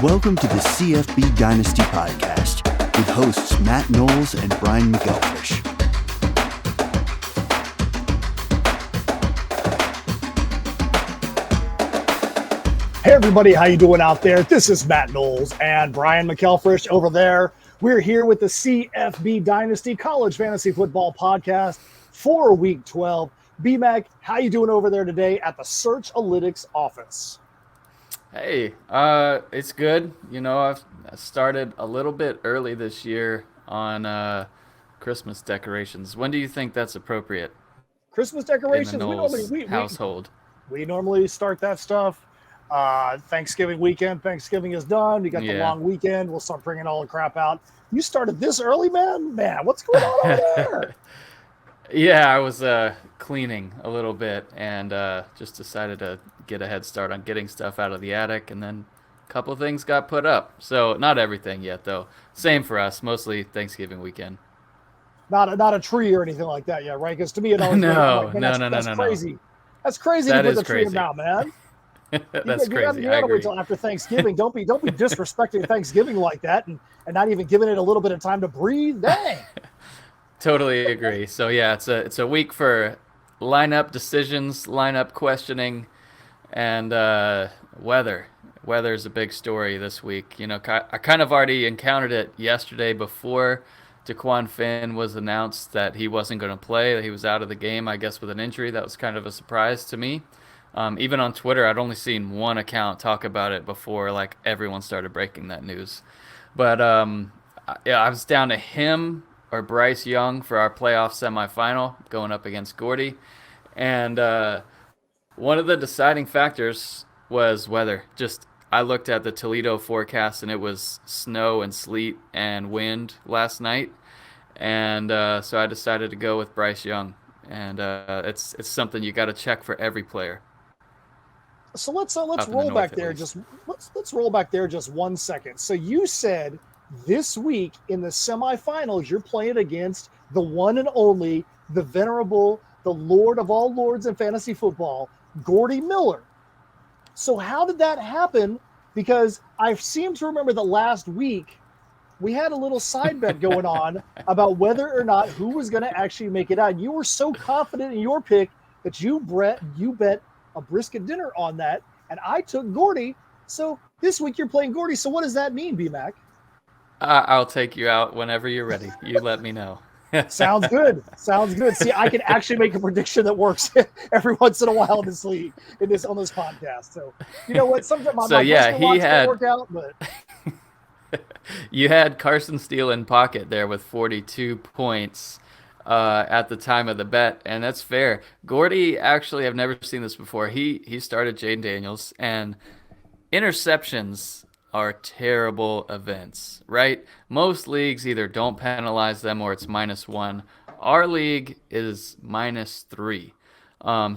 Welcome to the CFB Dynasty Podcast with hosts Matt Knowles and Brian McElfish. Hey everybody, how you doing out there? This is Matt Knowles and Brian McElfish over there. We're here with the CFB Dynasty College Fantasy Football Podcast for Week 12. B-Mac, how you doing over there today at the Searchalytics office? Hey, it's good. You know, I started a little bit early this year on Christmas decorations. When do you think that's appropriate Christmas in the decorations, Knowles household? we normally start that stuff. Thanksgiving weekend, Thanksgiving is done. We got the long weekend. We'll start bringing all the crap out. You started this early, man? Man, what's going on over there? Yeah, I was cleaning a little bit and just decided to get a head start on getting stuff out of the attic, and then a couple things got put up. So not everything yet, though. Same for us, mostly Thanksgiving weekend. Not a tree or anything like that yet, right? Because to me, it always No. That's crazy. That's crazy That to put is the tree crazy. out, man. That's crazy. You I gotta agree. wait till after Thanksgiving. Don't be disrespecting Thanksgiving like that, and not even giving it a little bit of time to breathe. Dang. Totally agree. So yeah, it's a week for lineup decisions, lineup questioning, and weather. Weather's a big story this week. You know, I kind of already encountered it yesterday before Daquan Finn was announced that he wasn't going to play, that he was out of the game, I guess with an injury. That was kind of a surprise to me. Even on Twitter, I'd only seen one account talk about it before like everyone started breaking that news. But yeah, I was down to him or Bryce Young for our playoff semifinal going up against Gordy. And one of the deciding factors was weather. Just I looked at the Toledo forecast and it was snow and sleet and wind last night. And so I decided to go with Bryce Young. And it's something you got to check for every player. So let's Up in the roll north, back at there. least. Let's roll back there just 1 second. So you said this week in the semifinals you're playing against the one and only, the venerable, the Lord of all lords in fantasy football, Gordy Miller. So how did that happen? Because I seem to remember that last week we had a little side bet going on about whether or not who was going to actually make it out. You were so confident in your pick that you bet a brisket dinner on that, and I took Gordy. So this week you're playing Gordy. So what does that mean, B-Mac? I'll take you out whenever you're ready. You let me know. Sounds good. Sounds good. See, I can actually make a prediction that works every once in a while in this league, on this podcast. So you know what? Sometimes my brisket watch can work out, but You had Carson Steele in pocket there with 42 points at the time of the bet, and that's fair. Gordy, actually, I've never seen this before. He started Jaden Daniels, and interceptions are terrible events, right? Most leagues either don't penalize them or it's -1. Our league is -3.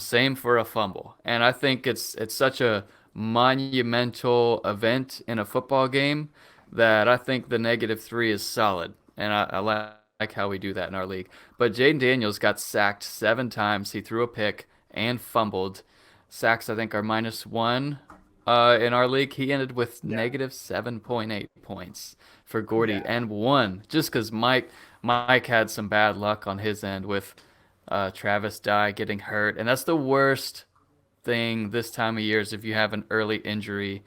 Same for a fumble, and I think it's such a monumental event in a football game that I think the -3 is solid, and I like how we do that in our league. But Jaden Daniels got sacked 7 times. He threw a pick and fumbled. Sacks, I think, are -1 in our league. He ended with -7.8 points for Gordy and won just because Mike had some bad luck on his end with Travis Dye getting hurt, and that's the worst thing this time of year is if you have an early injury,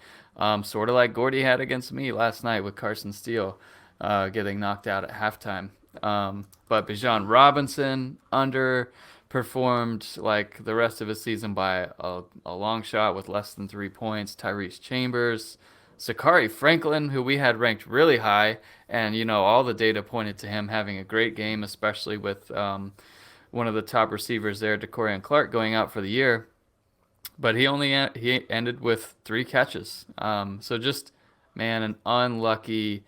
sort of like Gordy had against me last night with Carson Steele getting knocked out at halftime. But Bijan Robinson underperformed like the rest of his season by a long shot with less than 3 points. Tyrese Chambers, Sakari Franklin, who we had ranked really high, and you know all the data pointed to him having a great game, especially with one of the top receivers there, DeCorian Clark, going out for the year. But he ended with 3 catches. So just an unlucky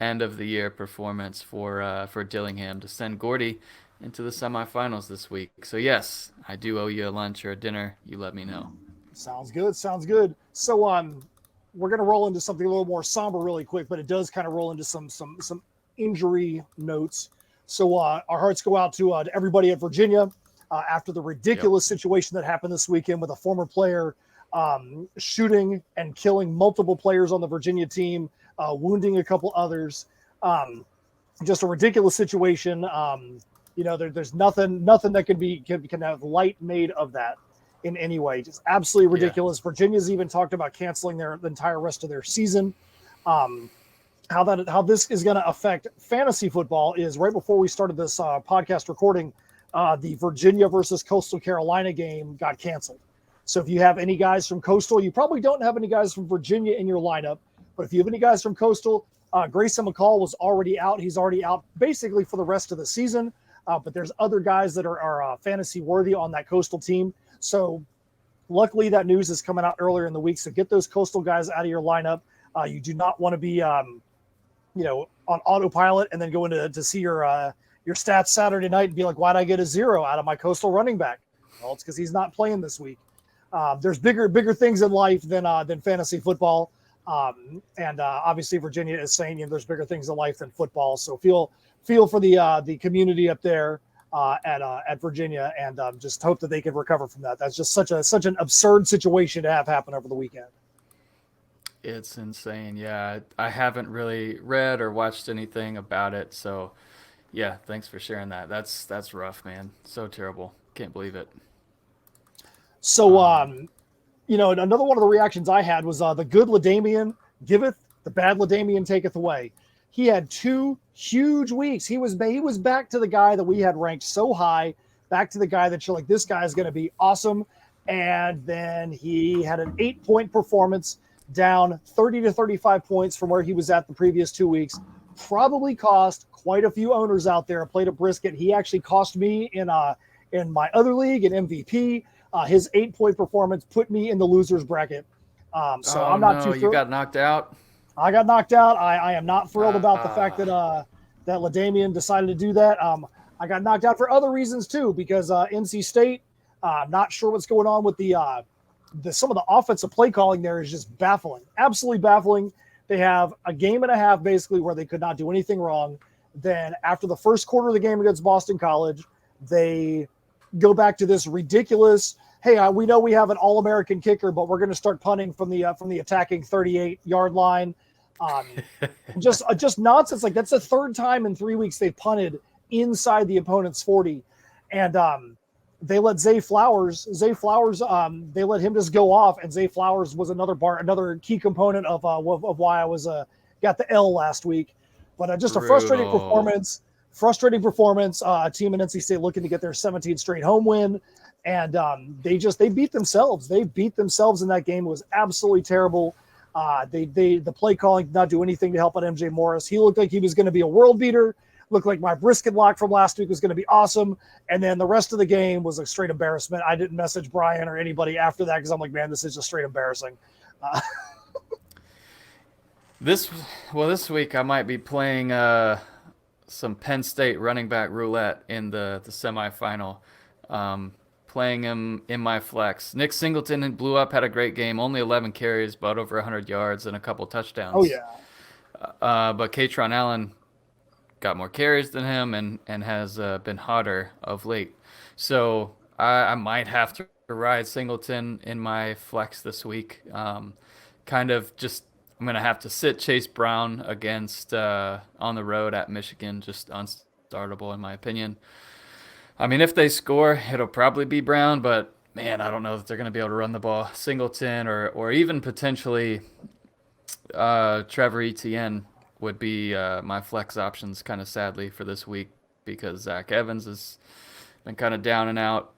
end of the year performance for Dillingham to send Gordy into the semifinals this week. So yes, I do owe you a lunch or a dinner. You let me know. sounds good. Sounds good. So we're gonna roll into something a little more somber really quick, but it does kind of roll into some injury notes. So our hearts go out to everybody at Virginia after the ridiculous situation that happened this weekend with a former player shooting and killing multiple players on the Virginia team, wounding a couple others. Just a ridiculous situation. There's nothing that can have light made of that in any way. Just absolutely ridiculous. Yeah. Virginia's even talked about canceling the entire rest of their season. How this is going to affect fantasy football is right before we started this podcast recording, the Virginia versus Coastal Carolina game got canceled. So if you have any guys from Coastal, you probably don't have any guys from Virginia in your lineup. But if you have any guys from Coastal, Grayson McCall was already out. He's already out basically for the rest of the season. But there's other guys that are fantasy worthy on that Coastal team. So luckily that news is coming out earlier in the week. So get those Coastal guys out of your lineup. You do not want to be, on autopilot and then go into to see your stats Saturday night and be like, why'd I get a 0 out of my Coastal running back? Well, it's because he's not playing this week. There's bigger things in life than fantasy football. And obviously Virginia is saying, there's bigger things in life than football. So feel for the community up there at Virginia, and just hope that they can recover from that. That's just such an absurd situation to have happen over the weekend. It's insane. Yeah, I haven't really read or watched anything about it. So yeah, thanks for sharing that. That's rough, man. So terrible. Can't believe it. So, another one of the reactions I had was the good LaDainian giveth, the bad LaDainian taketh away. He had 2 huge weeks. He was back to the guy that we had ranked so high, back to the guy that you're like, this guy is going to be awesome. And then he had an 8-point performance, down 30 to 35 points from where he was at the previous 2 weeks. Probably cost quite a few owners out there a plate of brisket. He actually cost me in my other league, in MVP. His 8-point performance put me in the losers bracket. So I'm not too thrilled. You got knocked out? I got knocked out. I am not thrilled about the fact that LaDainian decided to do that. I got knocked out for other reasons too, because NC State, I'm not sure what's going on with some of the offensive play calling there is just baffling, absolutely baffling. They have a game and a half basically where they could not do anything wrong. Then after the first quarter of the game against Boston College, they go back to this ridiculous, hey, we know we have an All-American kicker, but we're going to start punting from the attacking 38-yard line. Just nonsense. Like, that's the third time in 3 weeks they've punted inside the opponent's 40. And they let Zay Flowers, they let him just go off, and Zay Flowers was another key component of why I was got the L last week. But just a frustrating performance. A team in NC State looking to get their 17th straight home win, and they beat themselves. They beat themselves in that game. It was absolutely terrible. The play calling did not do anything to help out MJ Morris. He looked like he was going to be a world beater. Looked like my brisket lock from last week was going to be awesome. And then the rest of the game was a straight embarrassment. I didn't message Brian or anybody after that because I'm like, man, this is just straight embarrassing. This week I might be playing some Penn State running back roulette in the semifinal. Playing him in my flex. Nick Singleton blew up, had a great game, only 11 carries, but over 100 yards and a couple touchdowns. Oh, yeah. But Katron Allen got more carries than him and has been hotter of late. So I might have to ride Singleton in my flex this week. I'm going to have to sit Chase Brown against on the road at Michigan, just unstartable in my opinion. I mean, if they score, it'll probably be Brown, but man, I don't know that they're going to be able to run the ball. Singleton or even potentially Trevor Etienne would be my flex options, kind of sadly, for this week, because Zach Evans has been kind of down and out.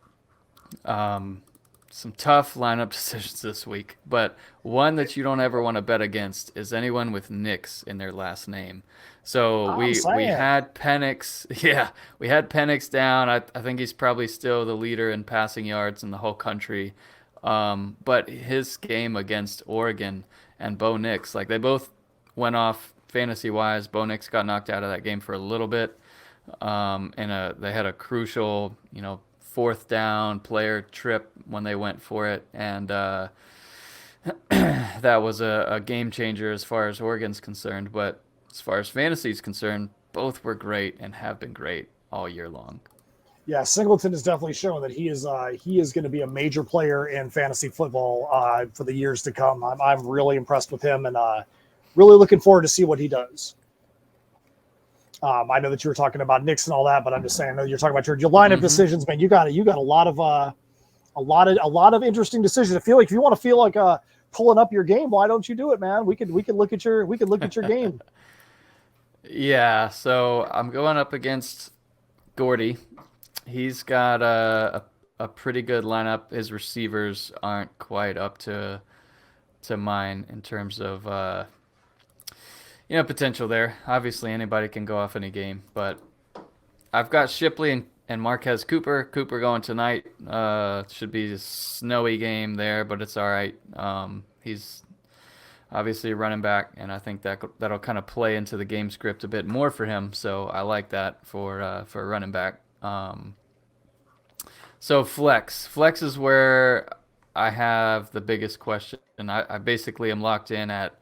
Some tough lineup decisions this week, but one that you don't ever want to bet against is anyone with Nix in their last name. So we had Penix. Yeah, we had Penix down. I think he's probably still the leader in passing yards in the whole country. But his game against Oregon and Bo Nix, like, they both went off fantasy-wise. Bo Nix got knocked out of that game for a little bit. And they had a crucial, fourth down player trip when they went for it. And that was a game changer as far as Oregon's concerned. But as far as fantasy is concerned, both were great and have been great all year long. Yeah, Singleton has definitely shown that he is going to be a major player in fantasy football for the years to come. I'm really impressed with him and really looking forward to see what he does. I know that you were talking about Knicks and all that, but I'm just saying, I know you're talking about your lineup decisions, man. You got a lot of interesting decisions. I feel like if you want to feel like pulling up your game, why don't you do it, man? We could look at your game. Yeah, so I'm going up against Gordy. He's got a pretty good lineup. His receivers aren't quite up to mine in terms of potential there. Obviously, anybody can go off any game, but I've got Shipley and Marquez Cooper. Cooper going tonight. Should be a snowy game there, but it's all right. He's obviously a running back, and I think that'll kind of play into the game script a bit more for him. So I like that for a running back. So flex is where I have the biggest question, and I basically am locked in at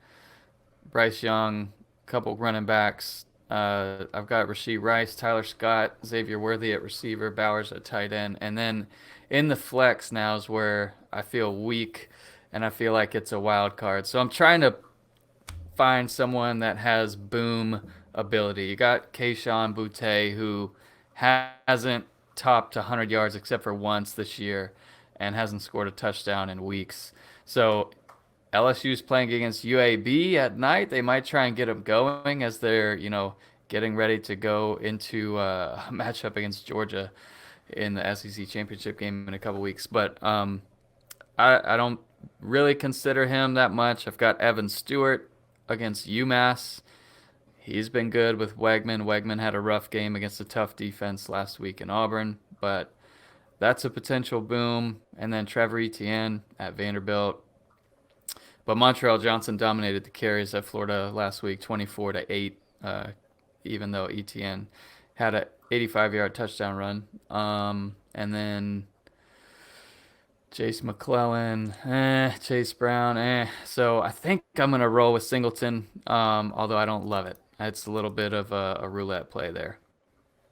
Bryce Young, couple running backs. I've got Rashee Rice, Tyler Scott, Xavier Worthy at receiver, Bowers at tight end, and then in the flex now is where I feel weak, and I feel like it's a wild card. So I'm trying to find someone that has boom ability. You got Kayshon Boutte, who hasn't topped 100 yards except for once this year and hasn't scored a touchdown in weeks. So LSU's playing against UAB at night. They might try and get them going as they're, getting ready to go into a matchup against Georgia in the SEC championship game in a couple weeks. But I don't really consider him that much. I've got Evan Stewart against UMass. He's been good with Wegman. Wegman had a rough game against a tough defense last week in Auburn, but that's a potential boom. And then Trevor Etienne at Vanderbilt. But Montreal Johnson dominated the carries at Florida last week, 24-8, even though Etienne had an 85-yard touchdown run. And then Chase McClellan, Chase Brown, So I think I'm going to roll with Singleton, although I don't love it. It's a little bit of a roulette play there.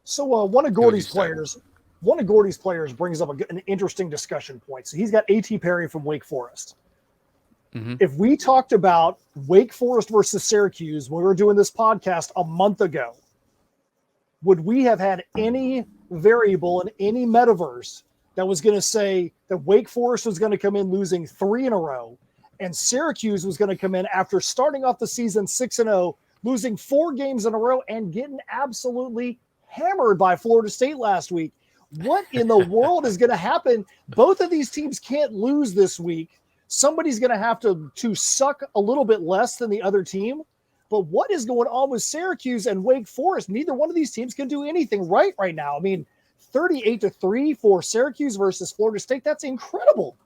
So one of Gordy's players brings up an interesting discussion point. So he's got A.T. Perry from Wake Forest. Mm-hmm. If we talked about Wake Forest versus Syracuse when we were doing this podcast a month ago, would we have had any variable in any metaverse that was going to say that Wake Forest was going to come in losing 3 in a row and Syracuse was going to come in after starting off the season 6-0, losing 4 games in a row and getting absolutely hammered by Florida State last week? What in the world is going to happen? Both of these teams can't lose this week. Somebody's going to have to suck a little bit less than the other team. But what is going on with Syracuse and Wake Forest? Neither one of these teams can do anything right now. I mean, 38-3 for Syracuse versus Florida State. That's incredible.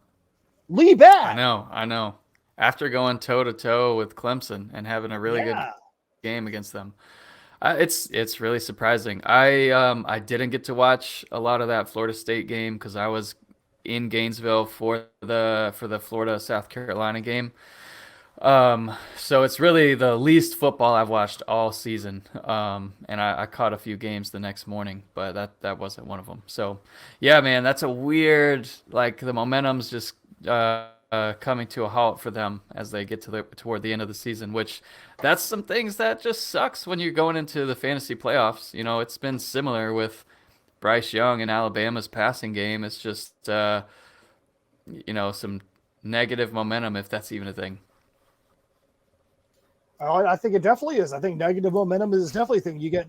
Lee Babb. I know. After going toe-to-toe with Clemson and having a really good game against them. It's really surprising. I didn't get to watch a lot of that Florida State game because I was in Gainesville for the Florida South Carolina game. So it's really the least football I've watched all season. And I caught a few games the next morning, but that wasn't one of them. So yeah, man, that's a weird, like the momentum's just coming to a halt for them as they get toward the end of the season, which that's some things that just sucks when you're going into the fantasy playoffs. It's been similar with Bryce Young and Alabama's passing game. It's just, some negative momentum, if that's even a thing. I think it definitely is. I think negative momentum is definitely a thing. You get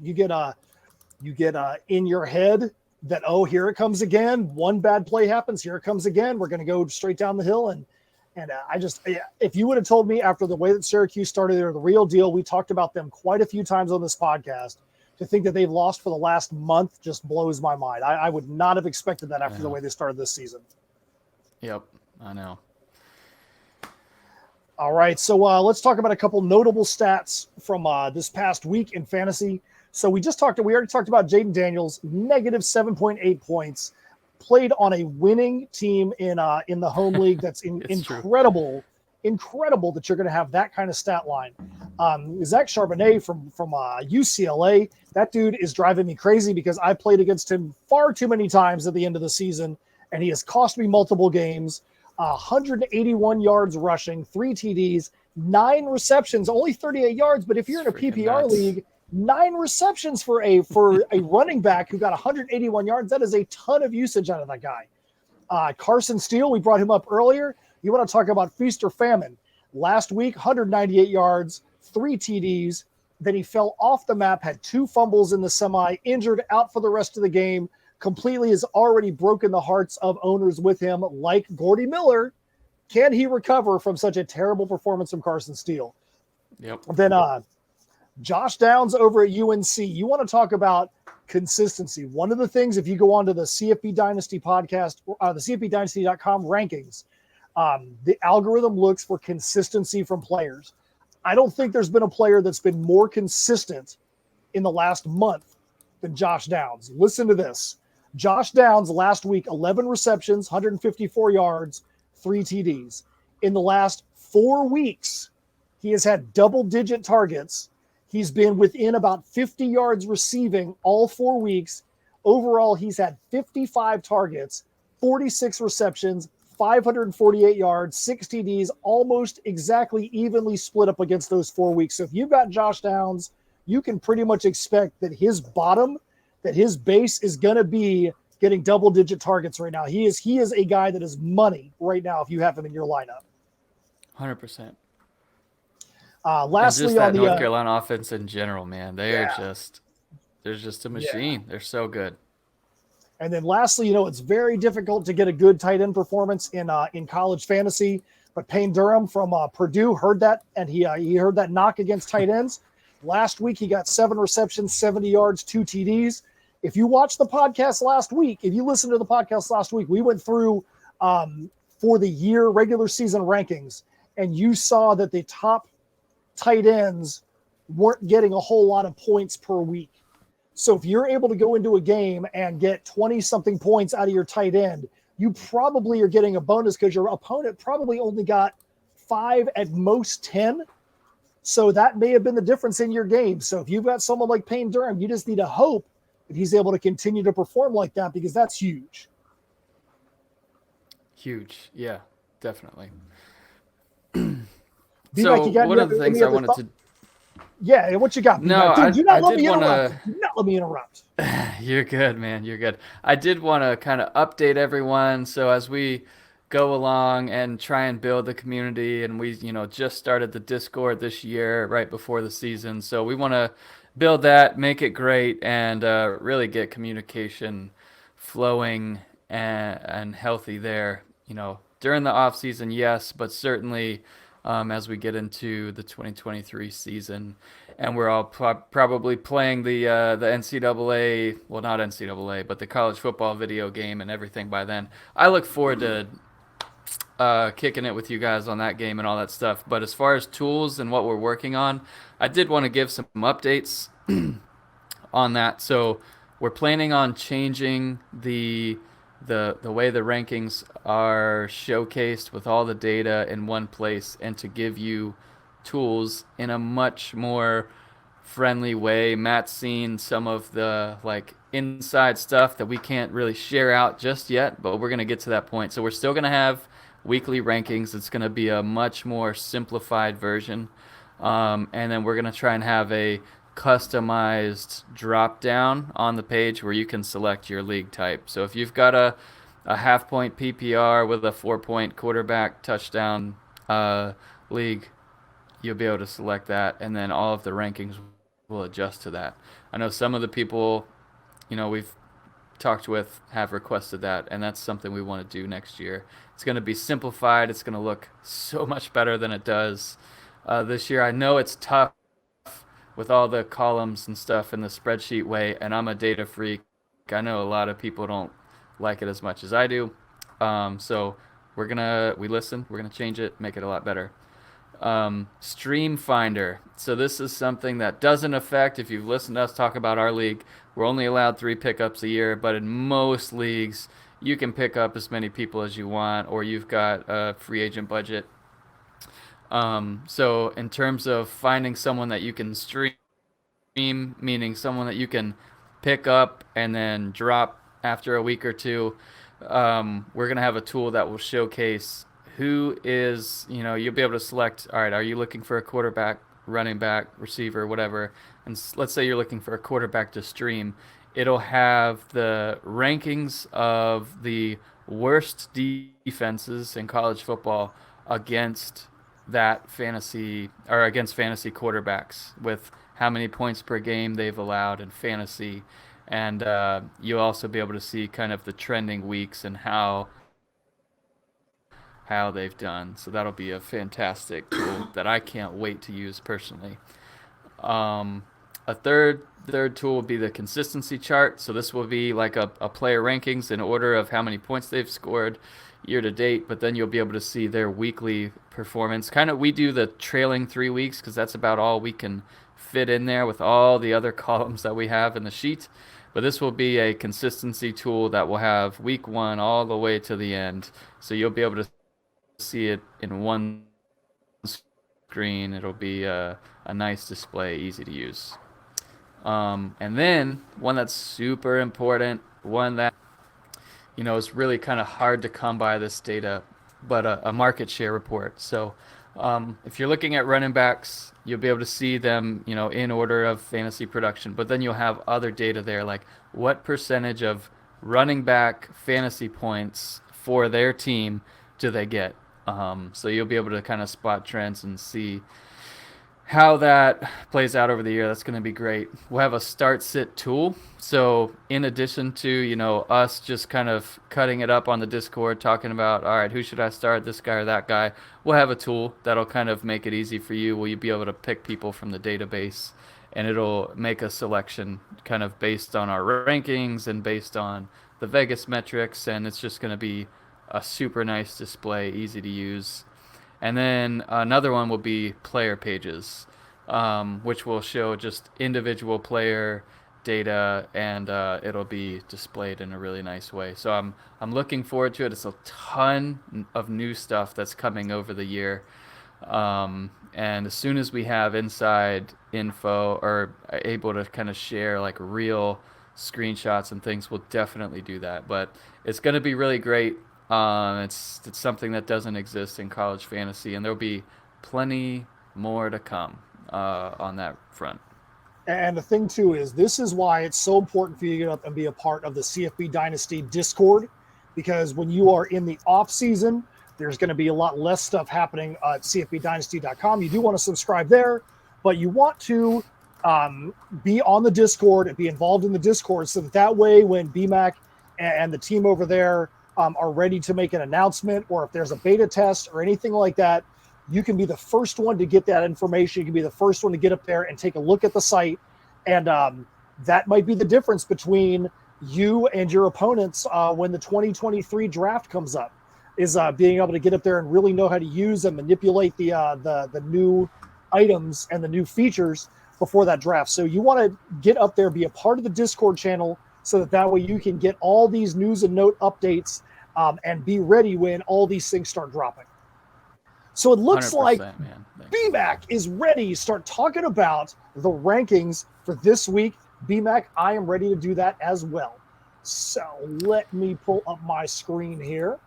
in your head that, oh, here it comes again. One bad play happens. Here it comes again. We're going to go straight down the hill. And if you would have told me after the way that Syracuse started, they're the real deal. We talked about them quite a few times on this podcast. To think that they've lost for the last month just blows my mind. I would not have expected that after the way they started this season. Yep, I know. All right, so let's talk about a couple notable stats from this past week in fantasy. So we already talked about Jaden Daniels, negative 7.8 points, played on a winning team in the home league. That's incredible incredible that you're going to have that kind of stat line. Zach Charbonnet from UCLA, that dude is driving me crazy because I played against him far too many times at the end of the season, and he has cost me multiple games. 181 yards rushing, 3 TDs, 9 receptions, only 38 yards. But if you're in a PPR league, 9 receptions for a running back who got 181 yards, that is a ton of usage out of that guy. Carson Steele, we brought him up earlier. You want to talk about feast or famine. Last week, 198 yards, 3 TDs. Then he fell off the map, had 2 fumbles in the semi, injured, out for the rest of the game. Completely has already broken the hearts of owners with him, like Gordy Miller. Can he recover from such a terrible performance from Carson Steele? Yep. Then Josh Downs over at UNC. You want to talk about consistency. One of the things, if you go onto the CFB Dynasty podcast, the CFBDynasty.com rankings, the algorithm looks for consistency from players. I don't think there's been a player that's been more consistent in the last month than Josh Downs. Listen to this. Josh Downs last week, 11 receptions, 154 yards, 3 TDs. In the last 4 weeks, he has had double-digit targets. He's been within about 50 yards receiving all 4 weeks. Overall, he's had 55 targets, 46 receptions, 548 yards, 6 TDs, almost exactly evenly split up against those 4 weeks. So if you've got Josh Downs, you can pretty much expect that his bottom, that his base is going to be getting double-digit targets right now. He is a guy that is money right now if you have him in your lineup. 100%. Lastly, just that on the North Carolina offense in general, man, they're just a machine. Yeah. They're so good. And then lastly, it's very difficult to get a good tight end performance in college fantasy. But Payne Durham from Purdue heard that, and he heard that knock against tight ends. Last week, he got 7 receptions, 70 yards, 2 TDs. If you watched the podcast last week, if you listened to the podcast last week, we went through for the year regular season rankings, and you saw that the top tight ends weren't getting a whole lot of points per week. So if you're able to go into a game and get 20-something points out of your tight end, you probably are getting a bonus because your opponent probably only got 5, at most 10. So that may have been the difference in your game. So if you've got someone like Payne Durham, you just need to hope that he's able to continue to perform like that, because that's huge. Huge. Yeah, definitely. So one of the things I wanted to... Yeah, and what you got? No, Dude, do not I let did me want interrupt. Do not let me interrupt. You're good, man. You're good. I did want to kind of update everyone. So as we go along and try and build the community, and we, just started the Discord this year right before the season. So we want to build that, make it great, and really get communication flowing and healthy there. During the off season, yes, but certainly as we get into the 2023 season, and we're all probably playing the NCAA, well, not NCAA, but the college football video game and everything by then. I look forward to kicking it with you guys on that game and all that stuff. But as far as tools and what we're working on, I did want to give some updates on that. So we're planning on changing the way the rankings are showcased with all the data in one place, and to give you tools in a much more friendly way. Matt's seen some of the inside stuff that we can't really share out just yet, but we're going to get to that point. So we're still going to have weekly rankings. It's going to be a much more simplified version. And then we're going to try and have a customized drop down on the page where you can select your league type. So if you've got a half point PPR with a 4-point quarterback touchdown league, you'll be able to select that, and then all of the rankings will adjust to that. I know some of the people we've talked with have requested that, and that's something we want to do next year. It's going to be simplified. It's going to look so much better than it does this year. I know it's tough with all the columns and stuff in the spreadsheet way, and I'm a data freak. I know a lot of people don't like it as much as I do. So we listen, we're going to change it, make it a lot better. Stream Finder. So this is something that doesn't affect, if you've listened to us talk about our league, we're only allowed 3 pickups a year, but in most leagues, you can pick up as many people as you want, or you've got a free agent budget. So in terms of finding someone that you can stream, meaning someone that you can pick up and then drop after a week or two, we're going to have a tool that will showcase who is, you'll be able to select, all right, are you looking for a quarterback, running back, receiver, whatever? And let's say you're looking for a quarterback to stream. It'll have the rankings of the worst defenses in college football against that fantasy or against fantasy quarterbacks with how many points per game they've allowed in fantasy. And you'll also be able to see kind of the trending weeks and how they've done. So that'll be a fantastic tool that I can't wait to use personally. A third tool will be the consistency chart. So this will be like a player rankings in order of how many points they've scored year to date, but then you'll be able to see their weekly performance. Kind of we do the trailing 3 weeks because that's about all we can fit in there with all the other columns that we have in the sheet. But this will be a consistency tool that will have week 1 all the way to the end. So you'll be able to see it in one screen. It'll be a nice display, easy to use. And then one that's super important, one that is really kind of hard to come by this data, but a market share report. So if you're looking at running backs, you'll be able to see them, in order of fantasy production, but then you'll have other data there, like what percentage of running back fantasy points for their team do they get? So you'll be able to kind of spot trends and see how that plays out over the year. That's going to be great. We'll have a start sit tool. So in addition to, us just kind of cutting it up on the Discord, talking about, all right, who should I start, this guy or that guy, we'll have a tool that'll kind of make it easy for you. Will you be able to pick people from the database, and it'll make a selection kind of based on our rankings and based on the Vegas metrics. And it's just going to be a super nice display, easy to use. And then another one will be player pages, which will show just individual player data, and it'll be displayed in a really nice way. So I'm looking forward to it. It's a ton of new stuff that's coming over the year. And as soon as we have inside info or able to kind of share like real screenshots and things, we'll definitely do that. But it's going to be really great. It's something that doesn't exist in college fantasy, and there'll be plenty more to come on that front. And the thing too is, this is why it's so important for you to get up and be a part of the CFB Dynasty Discord, because when you are in the off season, there's going to be a lot less stuff happening at cfbdynasty.com. You do want to subscribe there, but you want to be on the Discord and be involved in the Discord, so that way when BMAC and the team over there are ready to make an announcement, or if there's a beta test or anything like that, you can be the first one to get that information. You can be the first one to get up there and take a look at the site. And that might be the difference between you and your opponents when the 2023 draft comes up, is being able to get up there and really know how to use and manipulate the new items and the new features before that draft. So you want to get up there, be a part of the Discord channel, so that way you can get all these news and note updates and be ready when all these things start dropping. So it looks like BMAC is ready to start talking about the rankings for this week. BMAC, I am ready to do that as well. So let me pull up my screen here.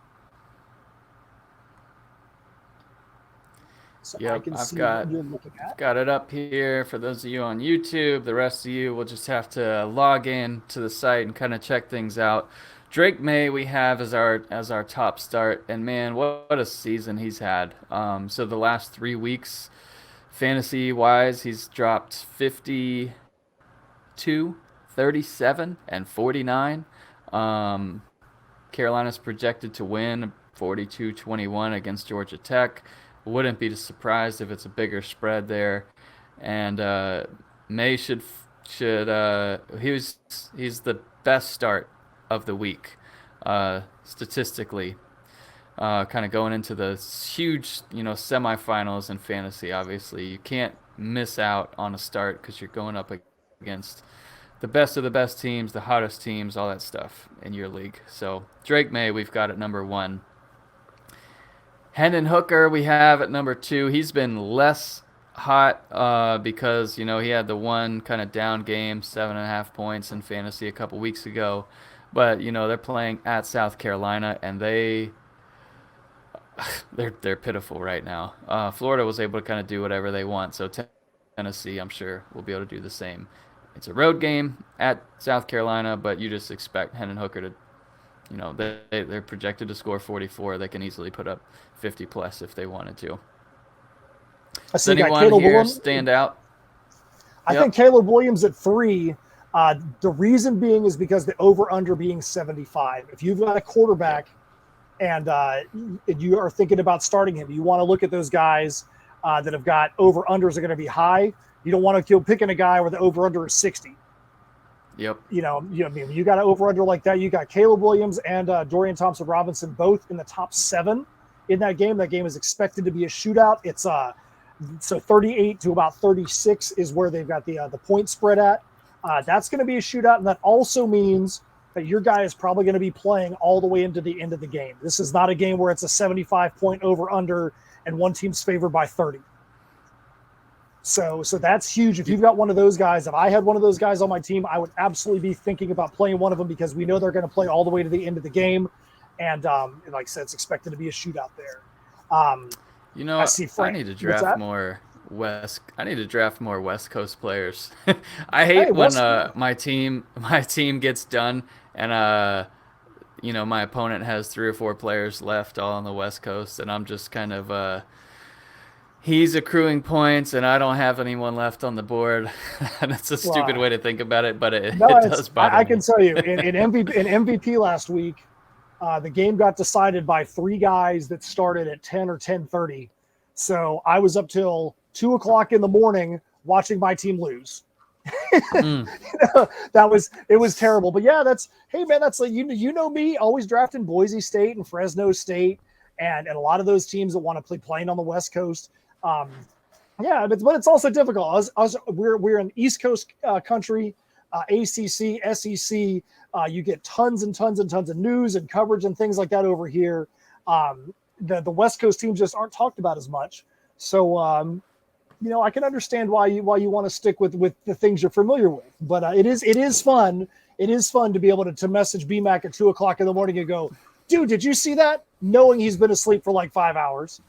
So yep, I can see what you're looking at. Got it up here for those of you on YouTube. The rest of you will just have to log in to the site and kind of check things out. Drake May we have as our top start, and man, what a season he's had. So the last 3 weeks, fantasy wise, he's dropped 52, 37, and 49. Carolina's projected to win 42-21 against Georgia Tech. Wouldn't be surprised if it's a bigger spread there. And May he's the best start of the week statistically. Kind of going into the huge, semifinals in fantasy. Obviously, you can't miss out on a start because you're going up against the best of the best teams, the hottest teams, all that stuff in your league. So Drake May, we've got at number 1. Hendon Hooker we have at number 2. He's been less hot because he had the one kind of down game, 7.5 points in fantasy a couple weeks ago. But they're playing at South Carolina, and they're pitiful right now. Florida was able to kind of do whatever they want, so Tennessee, I'm sure, will be able to do the same. It's a road game at South Carolina, but you just expect Hendon Hooker to, they're projected to score 44. They can easily put up 50 plus if they wanted to. Does anyone here stand out? I think Caleb Williams at 3. The reason being is because the over-under being 75. If you've got a quarterback and you are thinking about starting him, you want to look at those guys that have got over-unders are going to be high. You don't want to keep picking a guy where the over-under is 60. Yep. You got an over-under like that. You got Caleb Williams and Dorian Thompson-Robinson both in the top 7 in that game. That game is expected to be a shootout. It's so 38 to about 36 is where they've got the point spread at. That's going to be a shootout, and that also means that your guy is probably going to be playing all the way into the end of the game. This is not a game where it's a 75-point over-under and one team's favored by 30. So that's huge. If you've got one of those guys, if I had one of those guys on my team, I would absolutely be thinking about playing one of them because we know they're going to play all the way to the end of the game. And like I said, it's expected to be a shootout there. I need to draft more West Coast players. I hate when my team gets done and my opponent has 3 or 4 players left all on the West Coast, and I'm just kind of he's accruing points and I don't have anyone left on the board. And it's a stupid way to think about it, but it does bother me. I can tell you in MVP last week, the game got decided by 3 guys that started at 10 or 10:30. So I was up till 2 o'clock in the morning watching my team lose. It was terrible. But yeah, that's like, me, always drafting Boise State and Fresno State and a lot of those teams that want to playing on the West Coast. But it's also difficult. We're an East Coast country, ACC, SEC. You get tons and tons and tons of news and coverage and things like that over here. The West Coast teams just aren't talked about as much. So, I can understand why you want to stick with the things you're familiar with. But it is fun. It is fun to be able to message BMAC at 2 o'clock in the morning and go, dude, did you see that? Knowing he's been asleep for like 5 hours.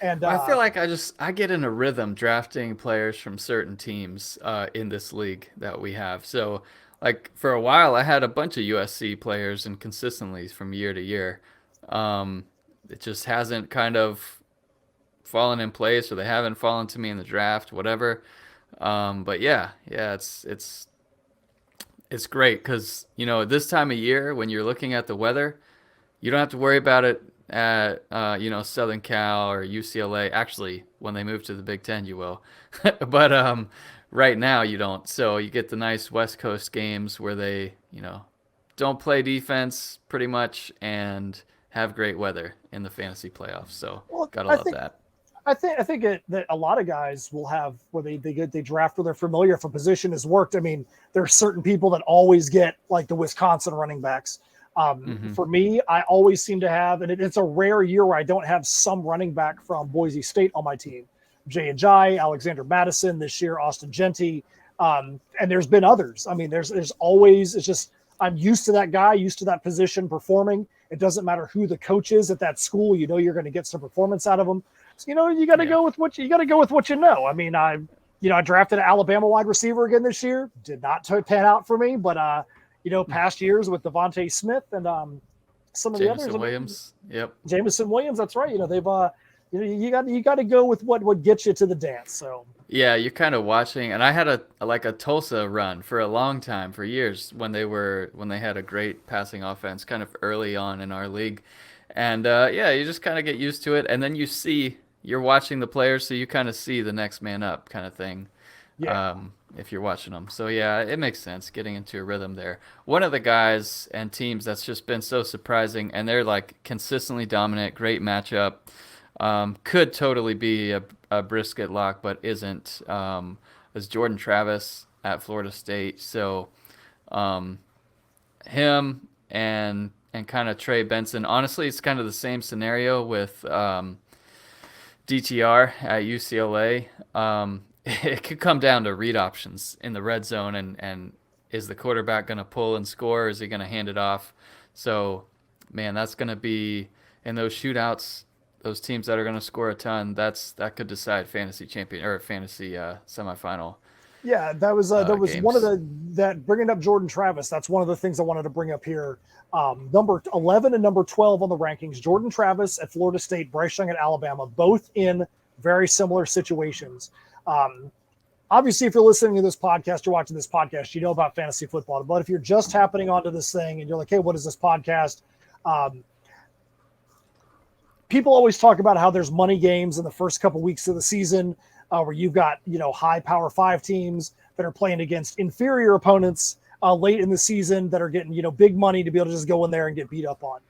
And I feel like I get in a rhythm drafting players from certain teams in this league that we have. So, like, for a while, I had a bunch of USC players and consistently from year to year. It just hasn't kind of fallen in place, or they haven't fallen to me in the draft, whatever. But yeah, it's great because this time of year when you're looking at the weather, you don't have to worry about it at Southern Cal or UCLA. Actually, when they move to the Big Ten, you will. But right now you don't. So you get the nice West Coast games where they don't play defense pretty much and have great weather in the fantasy playoffs. So gotta love that. I think that a lot of guys will have where they draft where they're familiar if a position has worked. I mean, there are certain people that always get like the Wisconsin running backs. For me, I always seem to have, and it's a rare year where I don't have some running back from Boise State on my team. Jay Ajayi, Alexander Madison this year, Austin Genty, and there's been others. I mean, there's always, it's just, I'm used to that guy, used to that position performing. It doesn't matter who the coach is at that school. You're going to get some performance out of them. So, you got to go with what you know. I mean, I drafted an Alabama wide receiver again this year. Did not pan out for me, but past years with Devontae Smith and some of the others. Williams. Yep. Jameson Williams. That's right. They've you got to go with what gets you to the dance. So yeah, you're kind of watching, and I had a Tulsa run for a long time, for years, when they had a great passing offense, kind of early on in our league, and you just kind of get used to it, and then you're watching the players, so you kind of see the next man up kind of thing. Yeah. If you're watching them. So yeah, it makes sense getting into a rhythm there. One of the guys and teams that's just been so surprising, and they're like consistently dominant, great matchup. Could totally be a brisket lock, but isn't. Is Jordan Travis at Florida State. So him and kind of Trey Benson. Honestly, it's kind of the same scenario with DTR at UCLA. It could come down to read options in the red zone, and is the quarterback going to pull and score, or is he going to hand it off? So, man, that's going to be in those shootouts. Those teams that are going to score a ton, that could decide fantasy champion or fantasy semifinal. Yeah, that was games. one of that bringing up Jordan Travis. That's one of the things I wanted to bring up here. Number 11 and number 12 on the rankings. Jordan Travis at Florida State, Bryce Young at Alabama, both in very similar situations. Obviously, if you're listening to this podcast or watching this podcast, you know about fantasy football. But if you're just happening onto this thing and you're like, hey, what is this podcast? People always talk about how there's money games in the first couple weeks of the season where you've got, high Power 5 teams that are playing against inferior opponents late in the season that are getting, big money to be able to just go in there and get beat up on.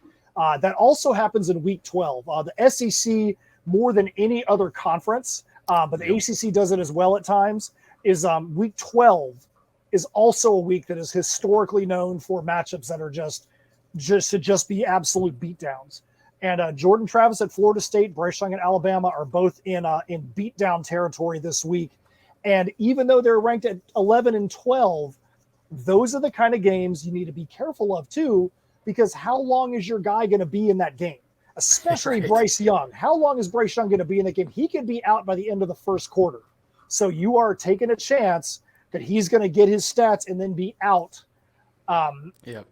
That also happens in week 12. The SEC, more than any other conference, but the ACC does it as well at times, is week 12 is also a week that is historically known for matchups that are just be absolute beatdowns. And Jordan Travis at Florida State, Bryce Young at Alabama are both in beatdown territory this week. And even though they're ranked at 11 and 12, those are the kind of games you need to be careful of too, because how long is your guy going to be in that game? Especially right. Bryce Young. How long is Bryce Young going to be in that game? He could be out by the end of the first quarter. So you are taking a chance that he's going to get his stats and then be out. Yep.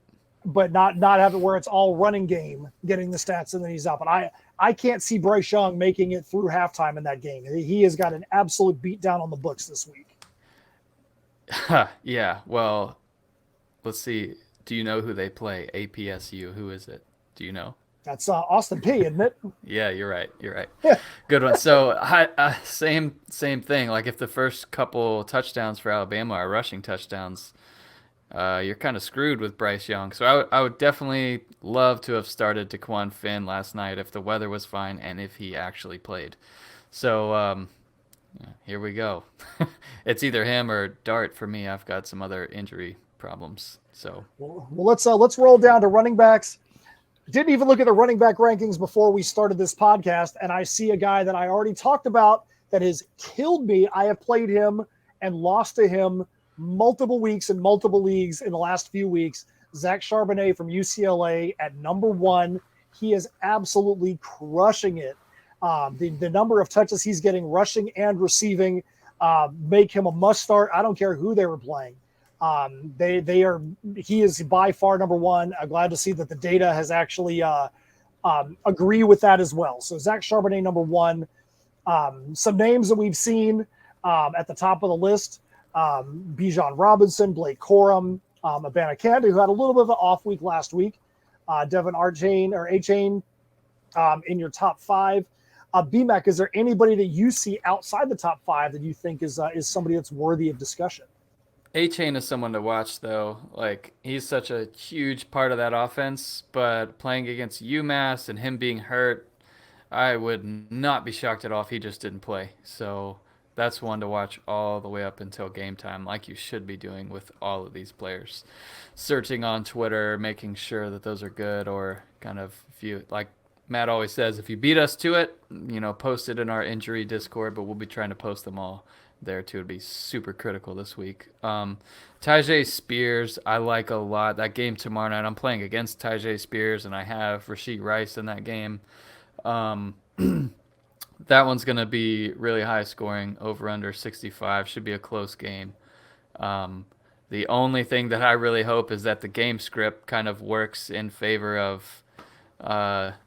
But not have it where it's all running game, getting the stats and then he's out. But I can't see Bryce Young making it through halftime in that game. He has got an absolute beatdown on the books this week. Yeah, well, let's see. Do you know who they play? APSU. Who is it? Do you know? That's Austin Peay, isn't it? Yeah, you're right. Good one. So same thing. Like if the first couple touchdowns for Alabama are rushing touchdowns, you're kind of screwed with Bryce Young. So I would definitely love to have started Daquan Finn last night if the weather was fine and if he actually played. So here we go. It's either him or Dart for me. I've got some other injury problems. So well, let's roll down to running backs. Didn't even look at the running back rankings before we started this podcast, and I see a guy that I already talked about that has killed me. I have played him and lost to him multiple weeks in multiple leagues in the last few weeks. Zach Charbonnet from UCLA at number 1. He is absolutely crushing it. The number of touches he's getting rushing and receiving make him a must start. I don't care who they were playing. He is by far number 1. I'm glad to see that the data has actually agree with that as well. So Zach Charbonnet, number 1. Some names that we've seen at the top of the list. Bijan Robinson, Blake Corum, Abanikanda, who had a little bit of an off week last week. Devin Achane in your top 5. BMAC, is there anybody that you see outside the top 5 that you think is somebody that's worthy of discussion? Achane is someone to watch, though. Like, he's such a huge part of that offense, but playing against UMass and him being hurt, I would not be shocked at all if he just didn't play. So that's one to watch all the way up until game time, like you should be doing with all of these players. Searching on Twitter, making sure that those are good, or kind of, if you, like Matt always says, if you beat us to it, post it in our injury Discord, but we'll be trying to post them all there too. It'd be super critical this week. Tyjae Spears, I like a lot. That game tomorrow night, I'm playing against Tyjae Spears, and I have Rashee Rice in that game. That one's going to be really high scoring, over under 65. Should be a close game. The only thing that I really hope is that the game script kind of works in favor of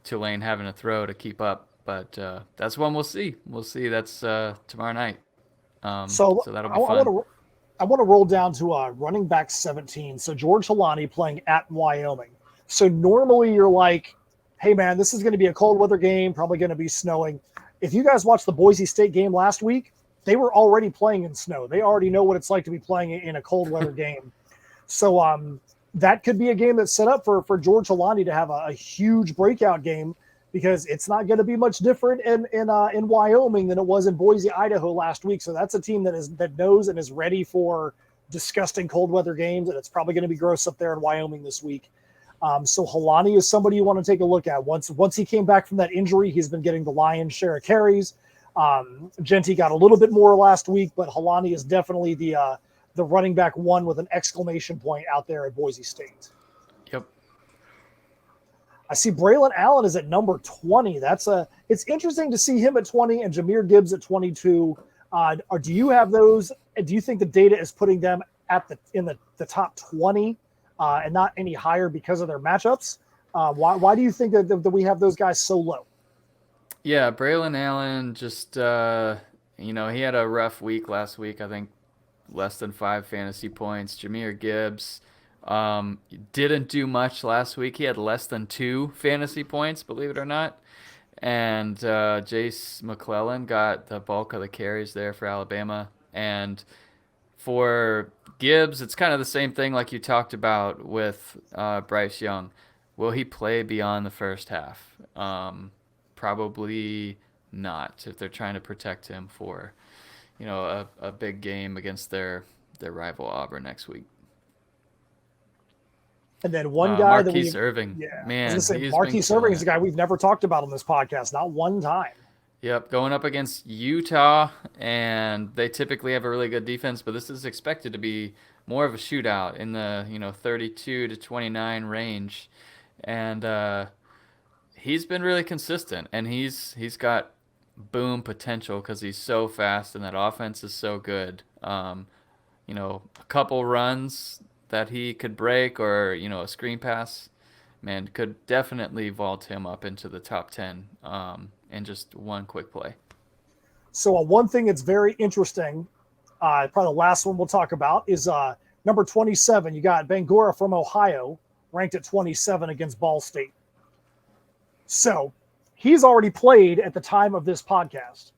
Tulane having to throw to keep up. But that's one we'll see. We'll see. That's tomorrow night. So that'll be fun. I want to roll down to running back 17. So George Holani playing at Wyoming. So normally you're like, hey, man, this is going to be a cold weather game, probably going to be snowing. If you guys watched the Boise State game last week, they were already playing in snow. They already know what it's like to be playing in a cold weather game. So that could be a game that's set up for George Holani to have a huge breakout game, because it's not going to be much different in Wyoming than it was in Boise, Idaho last week. So that's a team that knows and is ready for disgusting cold weather games, and it's probably going to be gross up there in Wyoming this week. So Halani is somebody you want to take a look at. Once he came back from that injury, he's been getting the lion's share of carries. Genty got a little bit more last week, but Halani is definitely the running back one with an exclamation point out there at Boise State. Yep. I see Braylon Allen is at number 20. It's interesting to see him at 20 and Jahmyr Gibbs at 22. Or do you have those? Do you think the data is putting them in the top 20 and not any higher because of their matchups? Why do you think that we have those guys so low? Yeah, Braylon Allen just he had a rough week last week. I think less than 5 fantasy points. Jahmyr Gibbs didn't do much last week. He had less than 2 fantasy points, believe it or not. And Jace McClellan got the bulk of the carries there for Alabama. And for Gibbs, it's kind of the same thing like you talked about with Bryce Young. Will he play beyond the first half? Probably not, if they're trying to protect him for, a big game against their rival Auburn next week. And then one guy Marquise Irving. Yeah, man, I was gonna say Marquise Irving is a guy we've never talked about on this podcast, not one time. Yep, going up against Utah, and they typically have a really good defense, but this is expected to be more of a shootout in the 32 to 29 range, and he's been really consistent, and he's got boom potential because he's so fast and that offense is so good. A couple runs that he could break or a screen pass, man, could definitely vault him up into the top 10 in just one quick play. So one thing that's very interesting, probably the last one we'll talk about, is number 27. You got Bangura from Ohio, ranked at 27 against Ball State. So he's already played at the time of this podcast.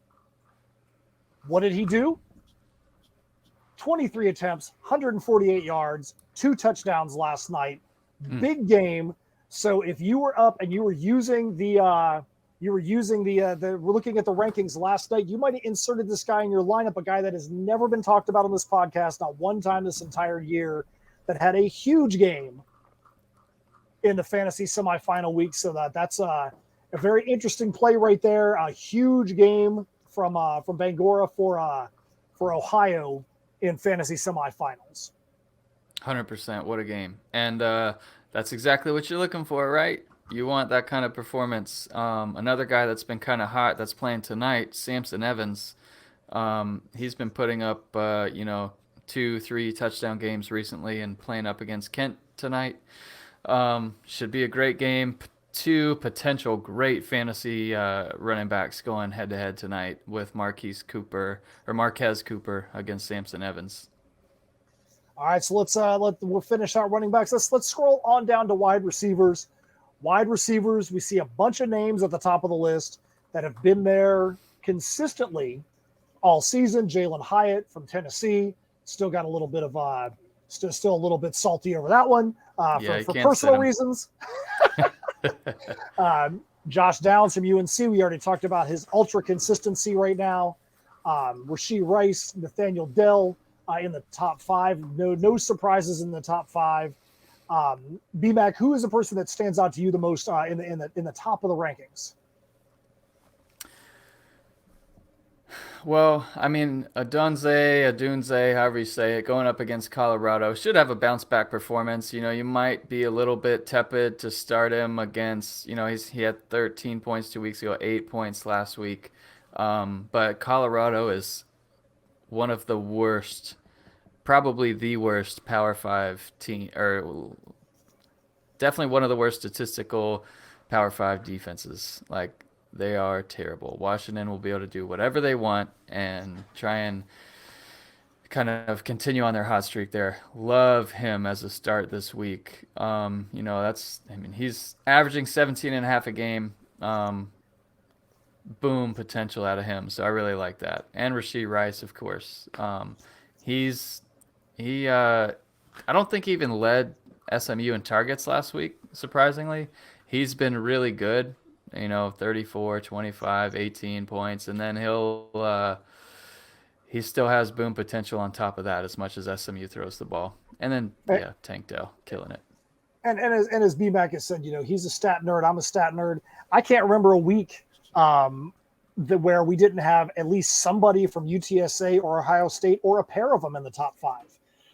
What did he do? 23 attempts, 148 yards, 2 touchdowns last night. Big game. So if you were up and you were using we're looking at the rankings last night, you might have inserted this guy in your lineup, a guy that has never been talked about on this podcast, not one time this entire year, that had a huge game in the fantasy semifinal week. So that's a very interesting play right there. A huge game from Bangura for Ohio in fantasy semifinals. 100%. What a game. And that's exactly what you're looking for, right? You want that kind of performance. Another guy that's been kind of hot that's playing tonight, Samson Evans. He's been putting up, 2-3 touchdown games recently and playing up against Kent tonight. Should be a great game. 2 potential great fantasy running backs going head-to-head tonight with Marquez Cooper against Samson Evans. All right, so we'll finish our running backs. Let's scroll on down to wide receivers. Wide receivers, we see a bunch of names at the top of the list that have been there consistently all season. Jalen Hyatt from Tennessee still got a little bit of still a little bit salty over that one for personal reasons. Josh Downs from UNC, we already talked about his ultra consistency right now. Rashee Rice, Nathaniel Dell in the top 5. No surprises in the top 5. BMAC, who is the person that stands out to you the most in the top of the rankings? Well, I mean, Adunze, however you say it, going up against Colorado, should have a bounce back performance. You might be a little bit tepid to start him against, he had 13 points 2 weeks ago, 8 points last week. But Colorado is one of the worst, probably the worst Power 5 team, or definitely one of the worst statistical Power 5 defenses. Like, they are terrible. Washington will be able to do whatever they want and try and kind of continue on their hot streak there. Love him as a start this week. He's averaging 17.5 a game. Boom potential out of him. So I really like that. And Rashee Rice, of course. I don't think he even led SMU in targets last week, surprisingly. He's been really good. 34, 25, 18 points, and then he still has boom potential on top of that as much as SMU throws the ball. And then, Tank Dell killing it. And as BMAC has said, he's a stat nerd. I'm a stat nerd. I can't remember a week where we didn't have at least somebody from UTSA or Ohio State or a pair of them in the top 5.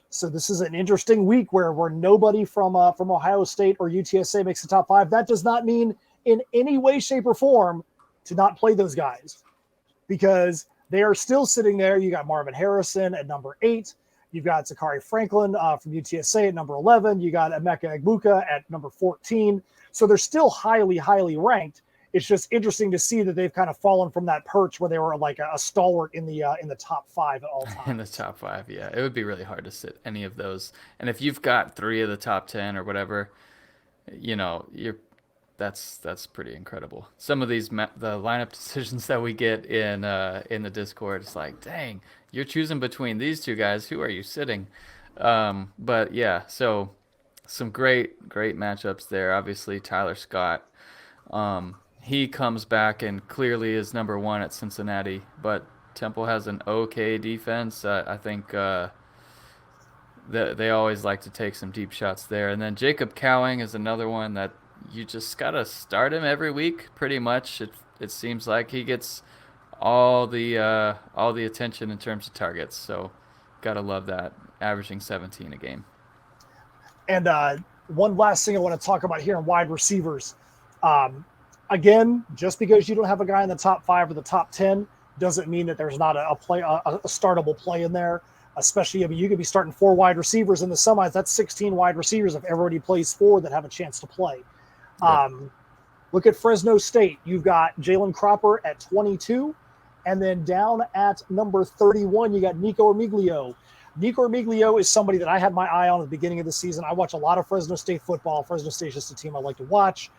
So this is an interesting week where nobody from Ohio State or UTSA makes the top 5. That does not mean in any way, shape, or form to not play those guys, because they are still sitting there. You got Marvin Harrison at number 8. You've got Zachary Franklin from UTSA at number 11. You got Emeka Egbuka at number 14. So they're still highly, highly ranked. It's just interesting to see that they've kind of fallen from that perch where they were like a stalwart in the top 5 at all times. In the top 5, yeah. It would be really hard to sit any of those. And if you've got 3 of the top 10 or whatever, that's pretty incredible. Some of these the lineup decisions that we get in the Discord, it's like, dang, you're choosing between these 2 guys. Who are you sitting? But yeah, so some great matchups there. Obviously, Tyler Scott. He comes back and clearly is number 1 at Cincinnati, but Temple has an okay defense. I think they always like to take some deep shots there. And then Jacob Cowing is another one that you just got to start him every week pretty much. It seems like he gets all the attention in terms of targets. So got to love that, averaging 17 a game. And one last thing I want to talk about here in wide receivers. Again, just because you don't have a guy in the top 5 or the top 10 doesn't mean that there's not a startable play in there. Especially, you could be starting 4 wide receivers in the semis. That's 16 wide receivers if everybody plays 4 that have a chance to play. Yep. Look at Fresno State. You've got Jalen Cropper at 22, and then down at number 31, you got Nico Ermiglio. Nico Ermiglio is somebody that I had my eye on at the beginning of the season. I watch a lot of Fresno State football. Fresno State is just a team I like to watch.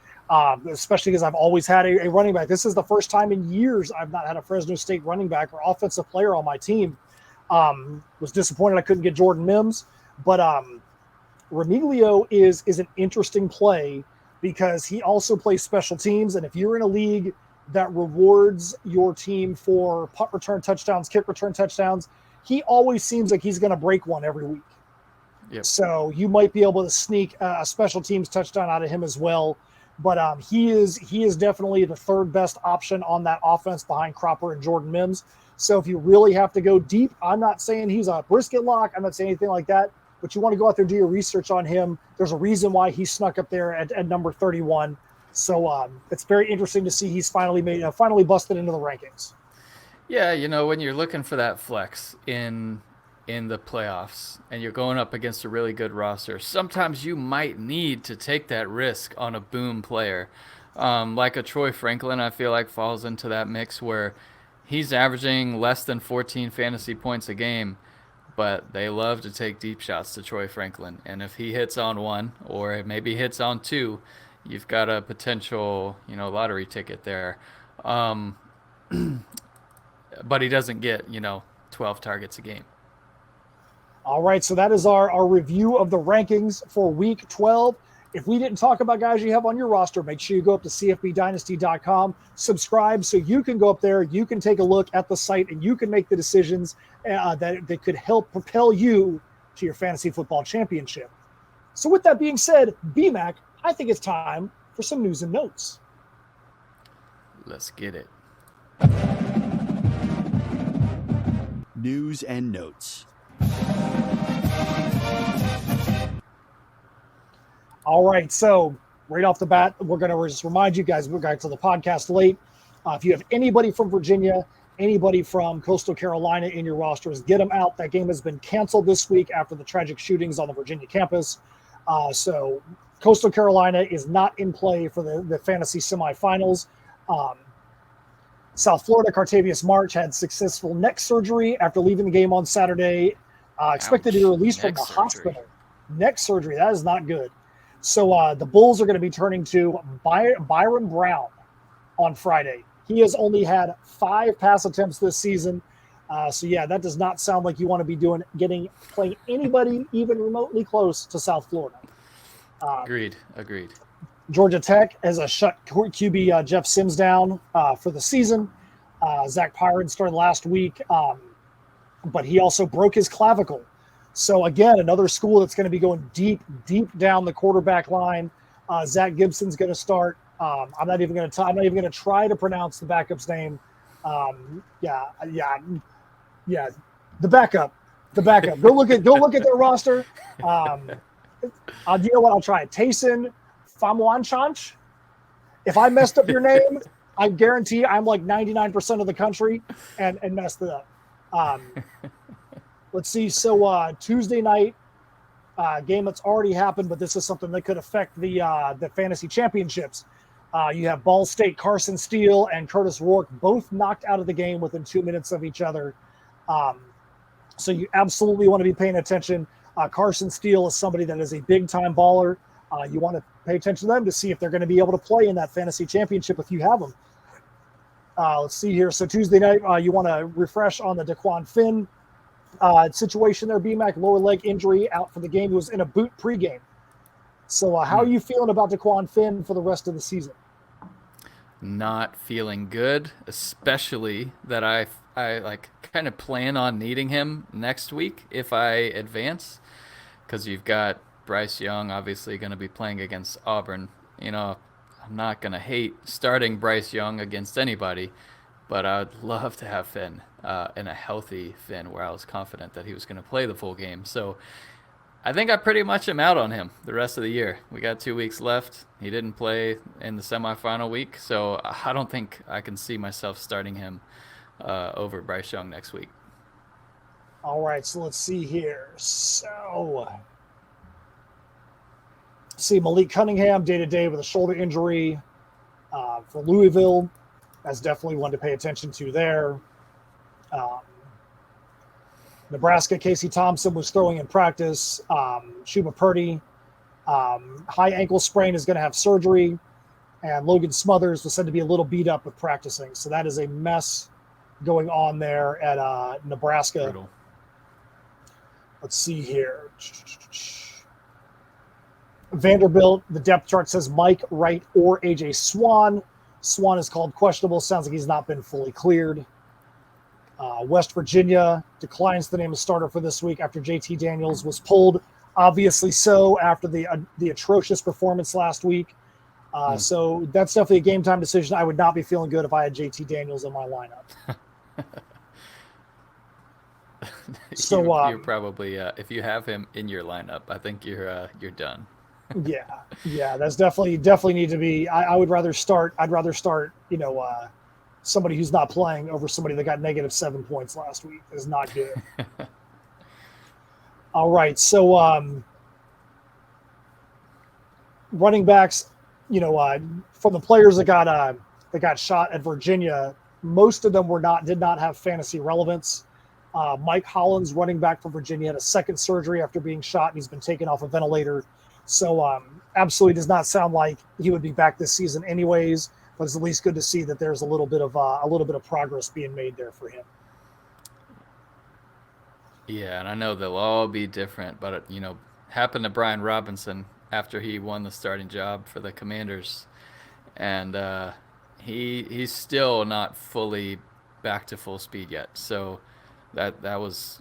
Especially because I've always had a running back. This is the first time in years I've not had a Fresno State running back or offensive player on my team. Was disappointed I couldn't get Jordan Mims, but Remigio is an interesting play because he also plays special teams, and if you're in a league that rewards your team for punt return touchdowns, kick return touchdowns, he always seems like he's going to break one every week. Yep. So you might be able to sneak a special teams touchdown out of him as well. But he is definitely the 3rd best option on that offense behind Cropper and Jordan Mims. So if you really have to go deep, I'm not saying he's a brisket lock. I'm not saying anything like that. But you want to go out there and do your research on him. There's a reason why he snuck up there at number 31. So it's very interesting to see he's finally busted into the rankings. Yeah, when you're looking for that flex in the playoffs and you're going up against a really good roster, sometimes you might need to take that risk on a boom player. Like a Troy Franklin, I feel like falls into that mix where he's averaging less than 14 fantasy points a game, but they love to take deep shots to Troy Franklin. And if he hits on 1 or maybe hits on 2, you've got a potential, lottery ticket there. But he doesn't get, 12 targets a game. All right, so that is our review of the rankings for Week 12. If we didn't talk about guys you have on your roster, make sure you go up to cfbdynasty.com, subscribe so you can go up there, you can take a look at the site, and you can make the decisions that could help propel you to your fantasy football championship. So with that being said, BMAC, I think it's time for some news and notes. Let's get it. News and notes. All right, so right off the bat, we're going to just remind you guys, we got to the podcast late. If you have anybody from Virginia, anybody from Coastal Carolina in your rosters, get them out. That game has been canceled this week after the tragic shootings on the Virginia campus. So Coastal Carolina is not in play for the fantasy semifinals. South Florida, Cartavius March had successful neck surgery after leaving the game on Saturday. Expected to be released from the hospital. Neck surgery, that is not good. So the Bulls are going to be turning to Byron Brown on Friday. He has only had 5 pass attempts this season. So yeah, that does not sound like you want to be playing anybody even remotely close to South Florida. Agreed. Georgia Tech has shut QB Jeff Sims down for the season. Zach Pyron started last week, but he also broke his clavicle. So again, another school that's going to be going deep down the quarterback line. Zach Gibson's going to start. I'm not even going to try to pronounce the backup's name. Yeah. The backup. Go look at their roster. You know what? I'll try it. Tayson Famwanchanch. If I messed up your name, I guarantee I'm like 99% of the country and messed it up. Let's see. So Tuesday night game that's already happened, but this is something that could affect the fantasy championships. You have Ball State, Carson Steele, and Curtis Rourke both knocked out of the game within 2 minutes of each other. So you absolutely want to be paying attention. Carson Steele is somebody that is a big-time baller. You want to pay attention to them to see if they're going to be able to play in that fantasy championship if you have them. Let's see here. So Tuesday night, you want to refresh on the Daquan Finn situation there. BMAC lower leg injury, out for the game. He was in a boot pregame. So how are you feeling about Daquan Finn for the rest of the season? Not feeling good, especially that I like kind of plan on needing him next week if I advance, because you've got Bryce Young obviously going to be playing against Auburn. You know, I'm not going to hate starting Bryce Young against anybody, but I would love to have Finn and a healthy Finn where I was confident that he was going to play the full game. So I think I pretty much am out on him the rest of the year. We got 2 weeks left. He didn't play in the semifinal week, so I don't think I can see myself starting him over Bryce Young next week. All right, so let's see here. So, see Malik Cunningham day-to-day with a shoulder injury for Louisville. That's definitely one to pay attention to there. Nebraska, Casey Thompson was throwing in practice. Shuba Purdy, high ankle sprain, is going to have surgery. And Logan Smothers was said to be a little beat up with practicing. So that is a mess going on there at Nebraska. Brutal. Let's see here. Vanderbilt, the depth chart says Mike Wright or AJ Swan. Swan is called questionable. Sounds like he's not been fully cleared. West Virginia declines the name of starter for this week after JT Daniels was pulled. Obviously so, after the atrocious performance last week. So that's definitely a game time decision. I would not be feeling good if I had JT Daniels in my lineup. So you're probably if you have him in your lineup, I think you're done. yeah, that's definitely need to be. I'd rather start. Somebody who's not playing over somebody that got -7 points last week is not good. All right, so running backs, from the players that got shot at Virginia, most of them did not have fantasy relevance. Mike Hollins, running back from Virginia, had a second surgery after being shot, and he's been taken off a ventilator. So absolutely does not sound like he would be back this season anyways. But it's at least good to see that there's a little bit of progress being made there for him. Yeah, and I know they'll all be different, but happened to Brian Robinson after he won the starting job for the Commanders, and he's still not fully back to full speed yet. So that was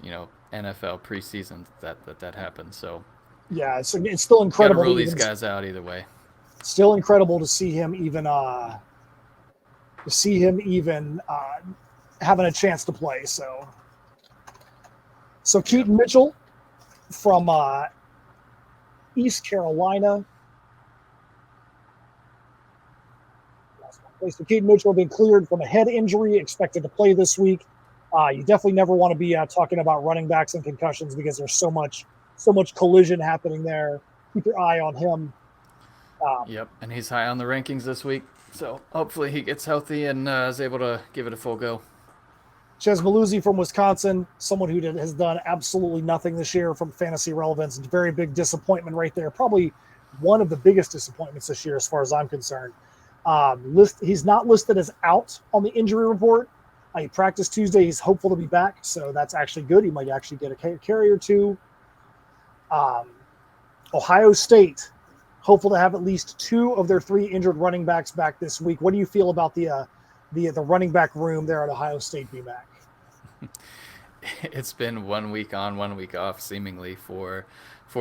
NFL preseason that happened. So yeah, it's still incredible. Gotta rule these guys out either way. Still incredible to see him even having a chance to play. So Keaton Mitchell from East Carolina. So Keaton Mitchell being cleared from a head injury, expected to play this week. You definitely never want to be talking about running backs and concussions because there's so much collision happening there. Keep your eye on him. Yep, and he's high on the rankings this week, so hopefully he gets healthy and is able to give it a full go. Chez Maluzzi from Wisconsin, someone who has done absolutely nothing this year from fantasy relevance. Very big disappointment right there. Probably one of the biggest disappointments this year as far as I'm concerned. He's not listed as out on the injury report. He practiced Tuesday. He's hopeful to be back, so that's actually good. He might actually get a carry or two. Ohio State, hopeful to have at least 2 of their 3 injured running backs back this week. What do you feel about the running back room there at Ohio State, BMAC? it's been 1 week on, 1 week off, seemingly for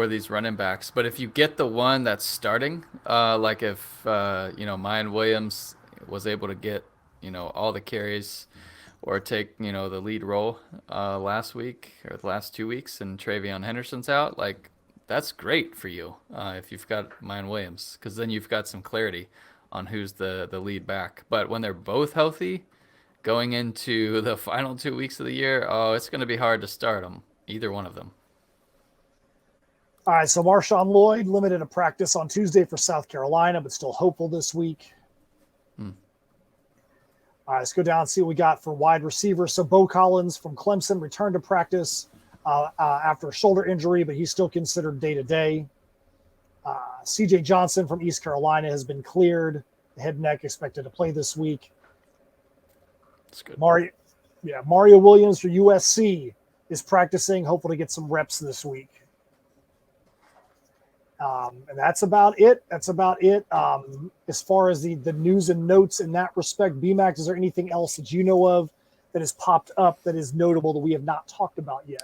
these running backs. But if you get the one that's starting, like if Mayan Williams was able to get all the carries or take the lead role last week or the last 2 weeks, and Travion Henderson's out, like that's great for you if you've got Mayan Williams, because then you've got some clarity on who's the lead back. But when they're both healthy going into the final 2 weeks of the year, oh, it's going to be hard to start them, either one of them. All right, so Marshawn Lloyd limited a practice on Tuesday for South Carolina, but still hopeful this week. All right, let's go down and see what we got for wide receivers. So Bo Collins from Clemson returned to practice after a shoulder injury, but he's still considered day-to-day. CJ Johnson from East Carolina has been cleared. The head and neck expected to play this week. That's good. Mario Williams for USC is practicing, hopeful to get some reps this week. And that's about it. As far as the news and notes in that respect, BMAC, is there anything else that you know of that has popped up that is notable that we have not talked about yet?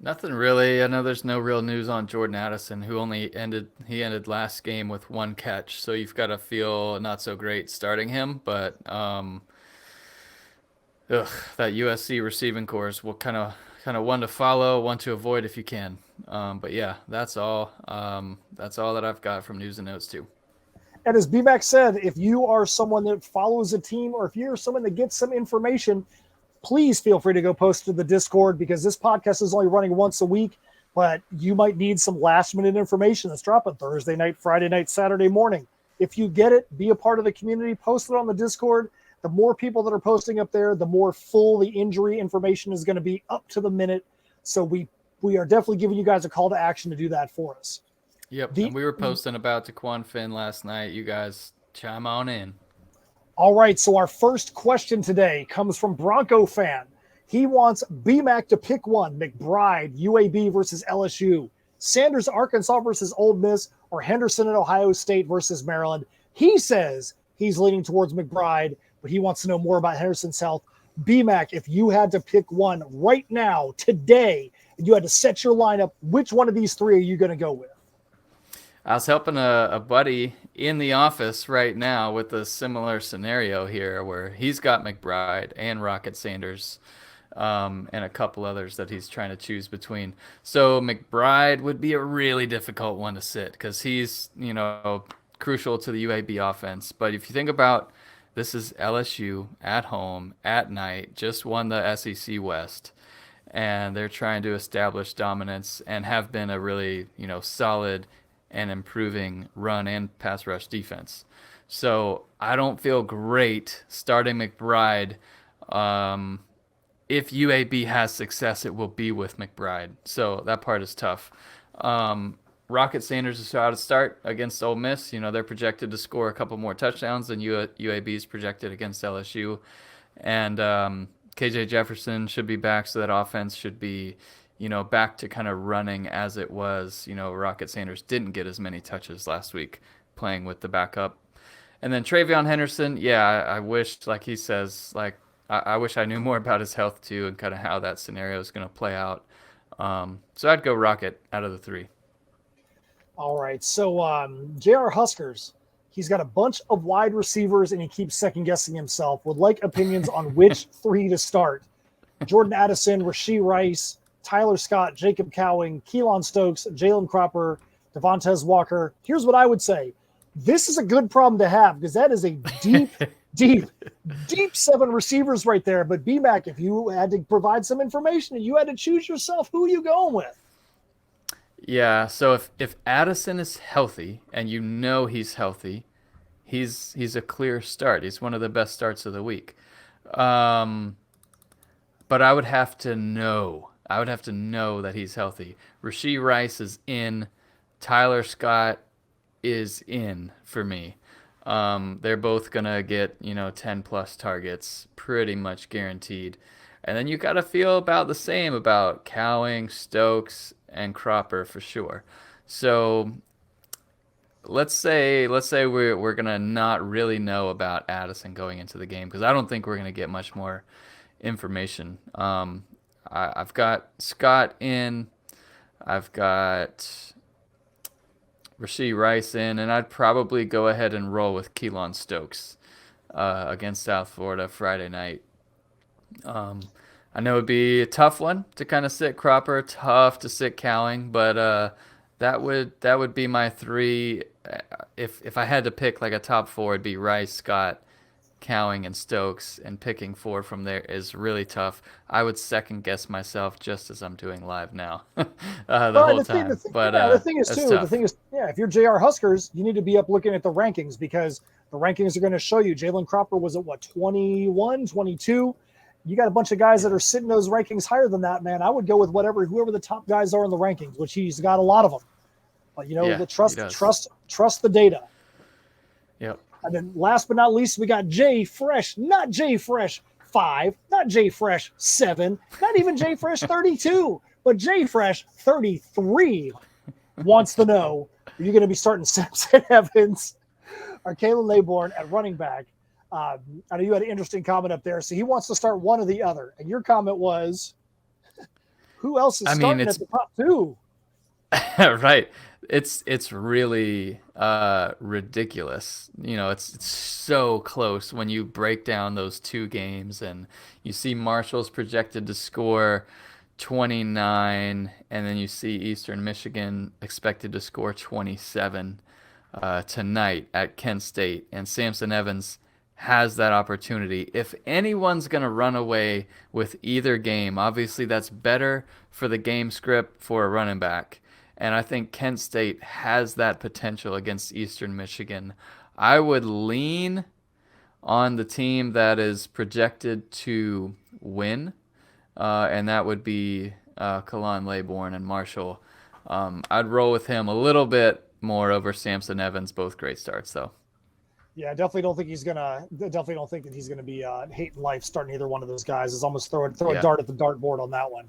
Nothing really. I know there's no real news on Jordan Addison, who ended last game with 1 catch. So you've got to feel not so great starting him. But that USC receiving course will kind of one to follow, one to avoid if you can. But yeah, that's all. That's all that I've got from news and notes too. And as BMAC said, if you are someone that follows a team, or if you're someone that gets some information, please feel free to go post to the Discord, because this podcast is only running once a week, but you might need some last minute information that's dropping Thursday night, Friday night, Saturday morning. If you get it, be a part of the community, post it on the Discord. The more people that are posting up there, the more full the injury information is going to be, up to the minute. So we are definitely giving you guys a call to action to do that for us. Yep. And we were posting about Taquan Finn last night. You guys chime on in. All right. So our first question today comes from Bronco fan. He wants BMAC to pick one: McBride, UAB versus LSU, Sanders, Arkansas versus Ole Miss, or Henderson and Ohio State versus Maryland. He says he's leaning towards McBride, but he wants to know more about Henderson's health. BMAC, if you had to pick one right now, today, and you had to set your lineup, which one of these three are you going to go with? I was helping a buddy in the office right now with a similar scenario here, where he's got McBride and Rocket Sanders, and a couple others that he's trying to choose between. So McBride would be a really difficult one to sit, because he's, crucial to the UAB offense. But if you think about, this is LSU at home at night, just won the SEC West, and they're trying to establish dominance and have been a really, solid and improving run and pass rush defense. So I don't feel great starting McBride. If UAB has success, it will be with McBride. So that part is tough. Rocket Sanders is how to start against Ole Miss. They're projected to score a couple more touchdowns than UAB's projected against LSU. And KJ Jefferson should be back, so that offense should be, back to kind of running as it was. Rocket Sanders didn't get as many touches last week playing with the backup. And then Travion Henderson, I wish, like he says, I wish I knew more about his health too, and kind of how that scenario is going to play out. So I'd go Rocket out of the three. All right. So JR Huskers, he's got a bunch of wide receivers, and he keeps second-guessing himself. Would like opinions on which three to start: Jordan Addison, Rashee Rice, Tyler Scott, Jacob Cowing, Keelan Stokes, Jalen Cropper, Devontae Walker. Here's what I would say. This is a good problem to have, because that is a deep 7 receivers right there. But BMAC, if you had to provide some information and you had to choose yourself, who are you going with? Yeah, so if Addison is healthy, and he's healthy, he's a clear start. He's one of the best starts of the week. But I would have to know that he's healthy. Rashee Rice is in. Tyler Scott is in for me. They're both going to get, 10-plus targets, pretty much guaranteed. And then you got to feel about the same about Cowing, Stokes, and Cropper for sure. So let's say we're going to not really know about Addison going into the game, because I don't think we're going to get much more information. I've got Scott in. I've got Rashee Rice in, and I'd probably go ahead and roll with Keelan Stokes against South Florida Friday night. Um, I know it'd be a tough one to kind of sit Cropper, tough to sit Cowing, but that would be my three. If I had to pick like a top four, it'd be Rice, Scott, Cowing, and Stokes, and picking four from there is really tough. I would second guess myself just as I'm doing live now, the Well, whole time. But the thing is that's too. The tough. thing is, yeah, if you're JR Huskers, you need to be up looking at the rankings because the rankings are going to show you. Jalen Cropper was at what 21, 22. You got a bunch of guys that are sitting those rankings higher than that, man. I would go with whoever the top guys are in the rankings, which he's got a lot of them. But Yeah, the he does. trust the data. Yep. And then last but not least, we got Jay Fresh, not Jay Fresh 5, not Jay Fresh 7, not even Jay Fresh 32, but Jay Fresh 33 wants to know, are you going to be starting Samson Evans or Kalen Laybourne at running back? I know you had an interesting comment up there. So he wants to start one or the other. And your comment was, who else is I mean, starting it's at the top two? right. It's really ridiculous. It's so close when you break down those two games and you see Marshall's projected to score 29, and then you see Eastern Michigan expected to score 27 tonight at Kent State, and Samson Evans has that opportunity. If anyone's going to run away with either game, obviously that's better for the game script for a running back. And I think Kent State has that potential against Eastern Michigan. I would lean on the team that is projected to win, and that would be Kalan Laybourne and Marshall. I'd roll with him a little bit more over Samson Evans. Both great starts, though. Yeah, I definitely don't think definitely don't think that he's gonna be hating life starting either one of those guys. It's almost throw a Yeah. dart at the dartboard on that one.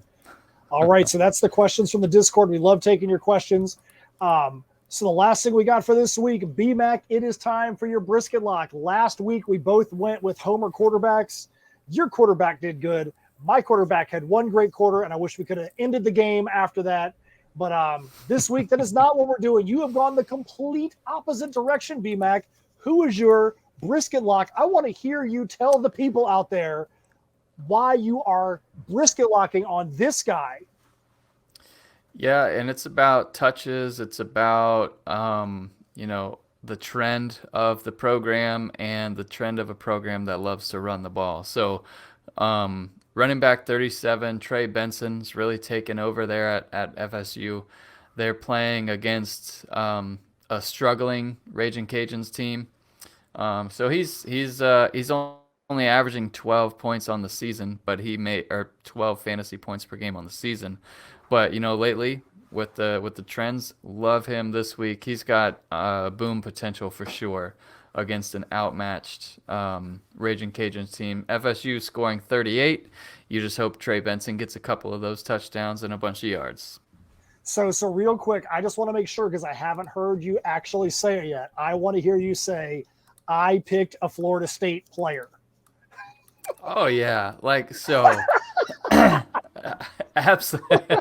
All right, so that's the questions from the Discord. We love taking your questions. So the last thing we got for this week, BMAC, it is time for your brisket lock. Last week we both went with Homer quarterbacks. Your quarterback did good. My quarterback had one great quarter, and I wish we could have ended the game after that. But this week, that is not what we're doing. You have gone the complete opposite direction, BMAC. Who is your brisket lock? I want to hear you tell the people out there why you are brisket locking on this guy. Yeah, and it's about touches. It's about the trend of the program and the trend of a program that loves to run the ball. So, running back 37, Trey Benson's really taken over there at FSU. They're playing against a struggling Raging Cajuns team. So he's only averaging 12 points on the season, but he made or 12 fantasy points per game on the season. But lately with the trends, love him this week. He's got boom potential for sure against an outmatched Raging Cajuns team. FSU scoring 38. You just hope Trey Benson gets a couple of those touchdowns and a bunch of yards. So real quick, I just want to make sure because I haven't heard you actually say it yet. I want to hear you say, I picked a Florida State player. Oh yeah, like so. Absolutely.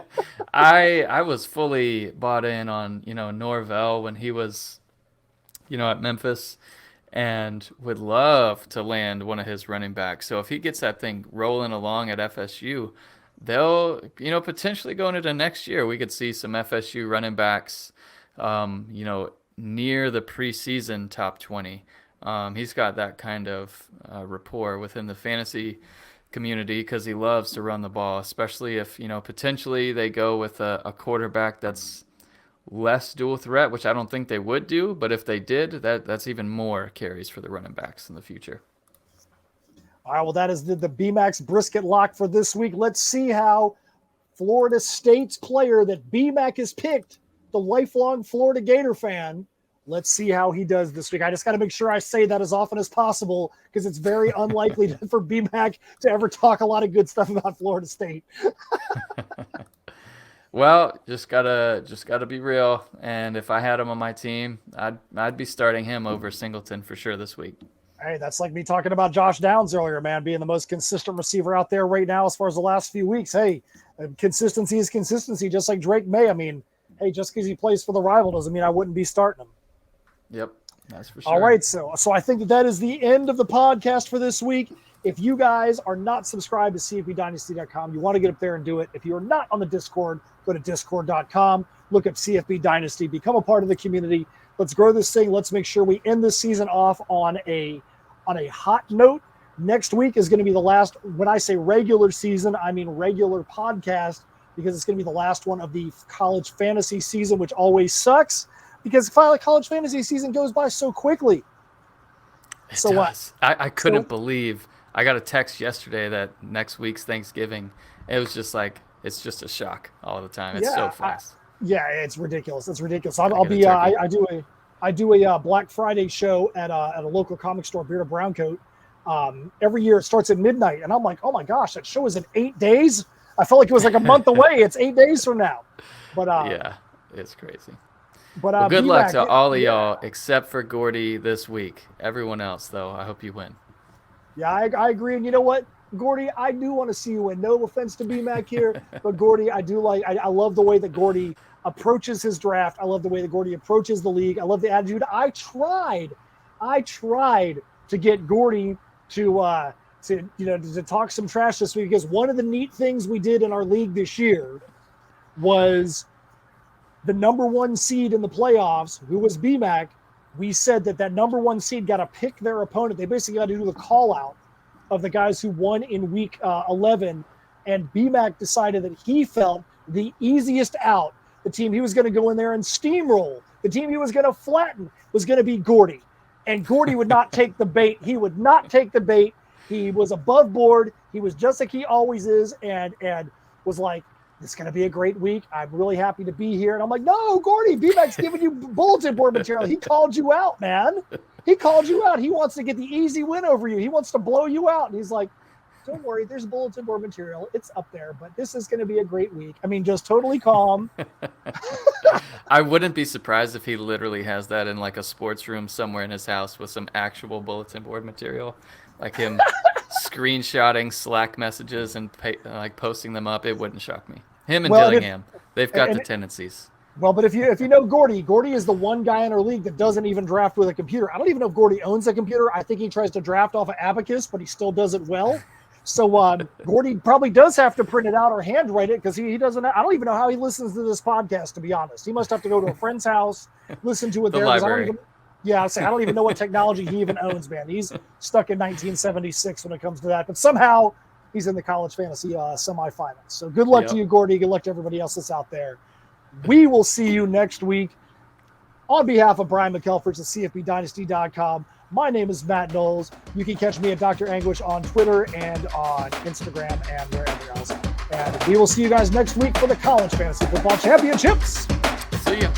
I was fully bought in on Norvell when he was at Memphis, and would love to land one of his running backs. So if he gets that thing rolling along at FSU, they'll potentially going into next year we could see some FSU running backs near the preseason top 20. He's got that kind of rapport within the fantasy community because he loves to run the ball, especially if potentially they go with a quarterback that's less dual threat, which I don't think they would do, but if they did, that's even more carries for the running backs in the future. All right, well, that is the BMAX brisket lock for this week. Let's see how Florida State's player that BMAC has picked, the lifelong Florida Gator fan, let's see how he does this week. I just got to make sure I say that as often as possible because it's very unlikely for BMAC to ever talk a lot of good stuff about Florida State. Well, just gotta be real. And if I had him on my team, I'd be starting him over Singleton for sure this week. Hey, that's like me talking about Josh Downs earlier, man, being the most consistent receiver out there right now as far as the last few weeks. Hey, consistency is consistency, just like Drake May. I mean, hey, just because he plays for the rival doesn't mean I wouldn't be starting him. Yep, that's for sure. All right, so I think that is the end of the podcast for this week. If you guys are not subscribed to CFBDynasty.com, you want to get up there and do it. If you're not on the Discord, go to discord.com, look up CFB Dynasty, become a part of the community. Let's grow this thing. Let's make sure we end this season off on a hot note. Next week is going to be the last. When I say regular season, I mean regular podcast, because it's going to be the last one of the college fantasy season, which always sucks because college fantasy season goes by so quickly. It does. I couldn't believe I got a text yesterday that next week's Thanksgiving. It was just like, it's just a shock all the time. It's so fast. It's ridiculous. It's ridiculous. I do a Black Friday show at a local comic store, Beard of Browncoat. Every year it starts at midnight, and I'm like, oh my gosh, that show is in 8 days. I felt like it was like a month away. It's 8 days from now. But yeah, it's crazy. But well, good luck to all of y'all except for Gordy this week. Everyone else, though, I hope you win. Yeah, I agree. And you know what, Gordy, I do want to see you win. No offense to BMAC here, but Gordy, I love the way that Gordy approaches his draft. I love the way that Gordy approaches the league. I love the attitude. I tried to get Gordy to talk some trash this week, because one of the neat things we did in our league this year was the number one seed in the playoffs, who was BMAC. We said that number one seed got to pick their opponent. They basically got to do the call out of the guys who won in week 11. And BMAC decided that he felt the easiest out, the team he was going to go in there and steamroll, the team he was going to flatten, was going to be Gordy. And Gordy would not take the bait. He would not take the bait. He was above board. He was just like he always is, and was like, it's going to be a great week. I'm really happy to be here. And I'm like, no, Gordy, BMAC's giving you bulletin board material. He called you out, man. He called you out. He wants to get the easy win over you. He wants to blow you out. And he's like, don't worry, there's bulletin board material. It's up there, but this is going to be a great week. I mean, just totally calm. I wouldn't be surprised if he literally has that in like a sports room somewhere in his house with some actual bulletin board material, like him screenshotting Slack messages and posting them up. It wouldn't shock me. Him and Dillingham, they've got the tendencies. Well, but if you know Gordy is the one guy in our league that doesn't even draft with a computer. I don't even know if Gordy owns a computer. I think he tries to draft off of Abacus, but he still does it well. So Gordy probably does have to print it out or handwrite it, because he doesn't. I don't even know how he listens to this podcast, to be honest. He must have to go to a friend's house, listen to it there. Library. I don't even know what technology he even owns, man. He's stuck in 1976 when it comes to that. But somehow he's in the college fantasy semifinals. So good luck to you, Gordy. Good luck to everybody else that's out there. We will see you next week. On behalf of Brian McElfresh at CFBDynasty.com, my name is Matt Knowles. You can catch me at Dr. Anguish on Twitter and on Instagram and wherever else. And we will see you guys next week for the College Fantasy Football Championships. See ya.